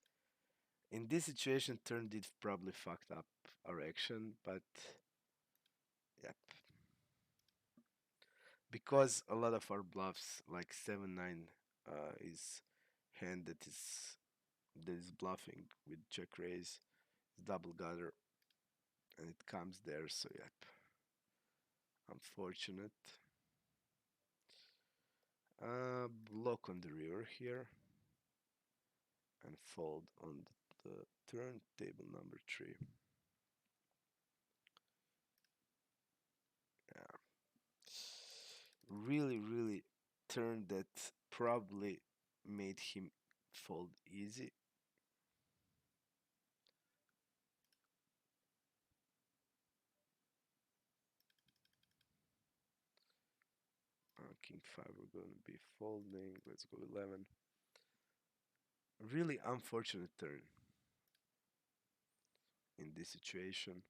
in this situation, turn did probably fucked up our action, but yep, because a lot of our bluffs like 7-9 is hand that is bluffing with check raise, double gutter, and it comes there. So yep, unfortunate. Block on the river here. and fold on the turntable number 3. Yeah. Really turn that probably made him fold easy. King 5, we're going to be folding. Let's go 11. Really unfortunate turn in this situation.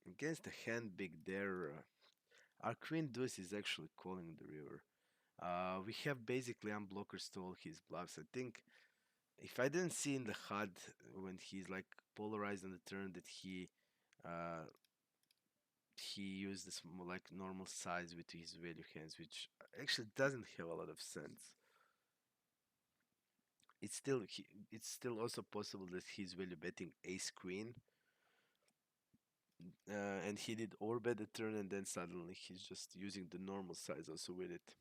Against the hand big there, our queen deuce is actually calling the river. We have basically unblockers to all his bluffs. I think if I didn't see in the HUD when he's like polarized on the turn that he used this like normal size with his value hands, which actually doesn't have a lot of sense. It's still also possible that he's value betting ace queen, and he did overbet the turn, and then suddenly he's just using the normal size also with it.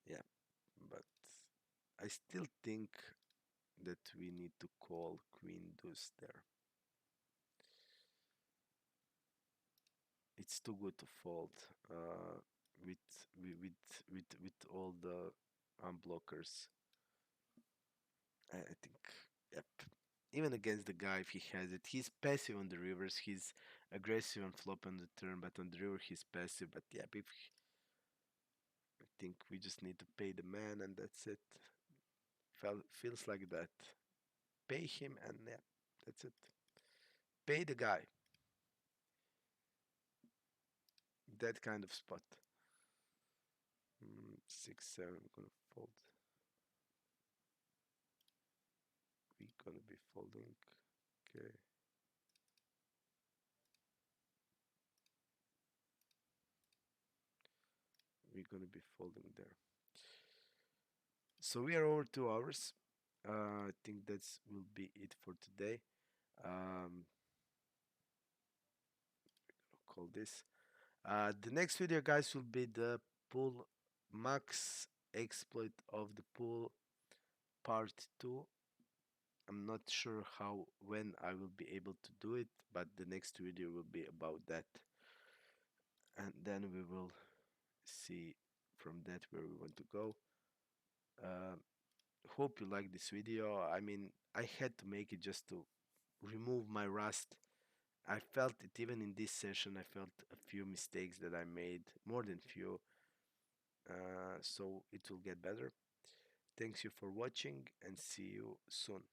Yeah, but I still think that we need to call queen deuce there. It's too good to fold with with all the unblockers. I think, yep. Even against the guy, if he has it, he's passive on the rivers. He's aggressive on flop on the turn, but on the river he's passive. But yeah, I think we just need to pay the man, and that's it. Feels like that. Pay him, and yeah, that's it. Pay the guy. That kind of spot. 6-7. I'm gonna fold. We gonna be folding. Okay. We're gonna be folding there. So we are over 2 hours. I think that's will be it for today. Um, call this. The next video, guys, will be the pool max exploit of the pool part 2. I'm not sure how when I will be able to do it, but the next video will be about that, and then we will see from that where we want to go. Uh, hope you like this video. I mean, I had to make it just to remove my rust. I felt it even in this session. I felt a few mistakes that I made, more than few. So it will get better. Thanks you for watching and see you soon.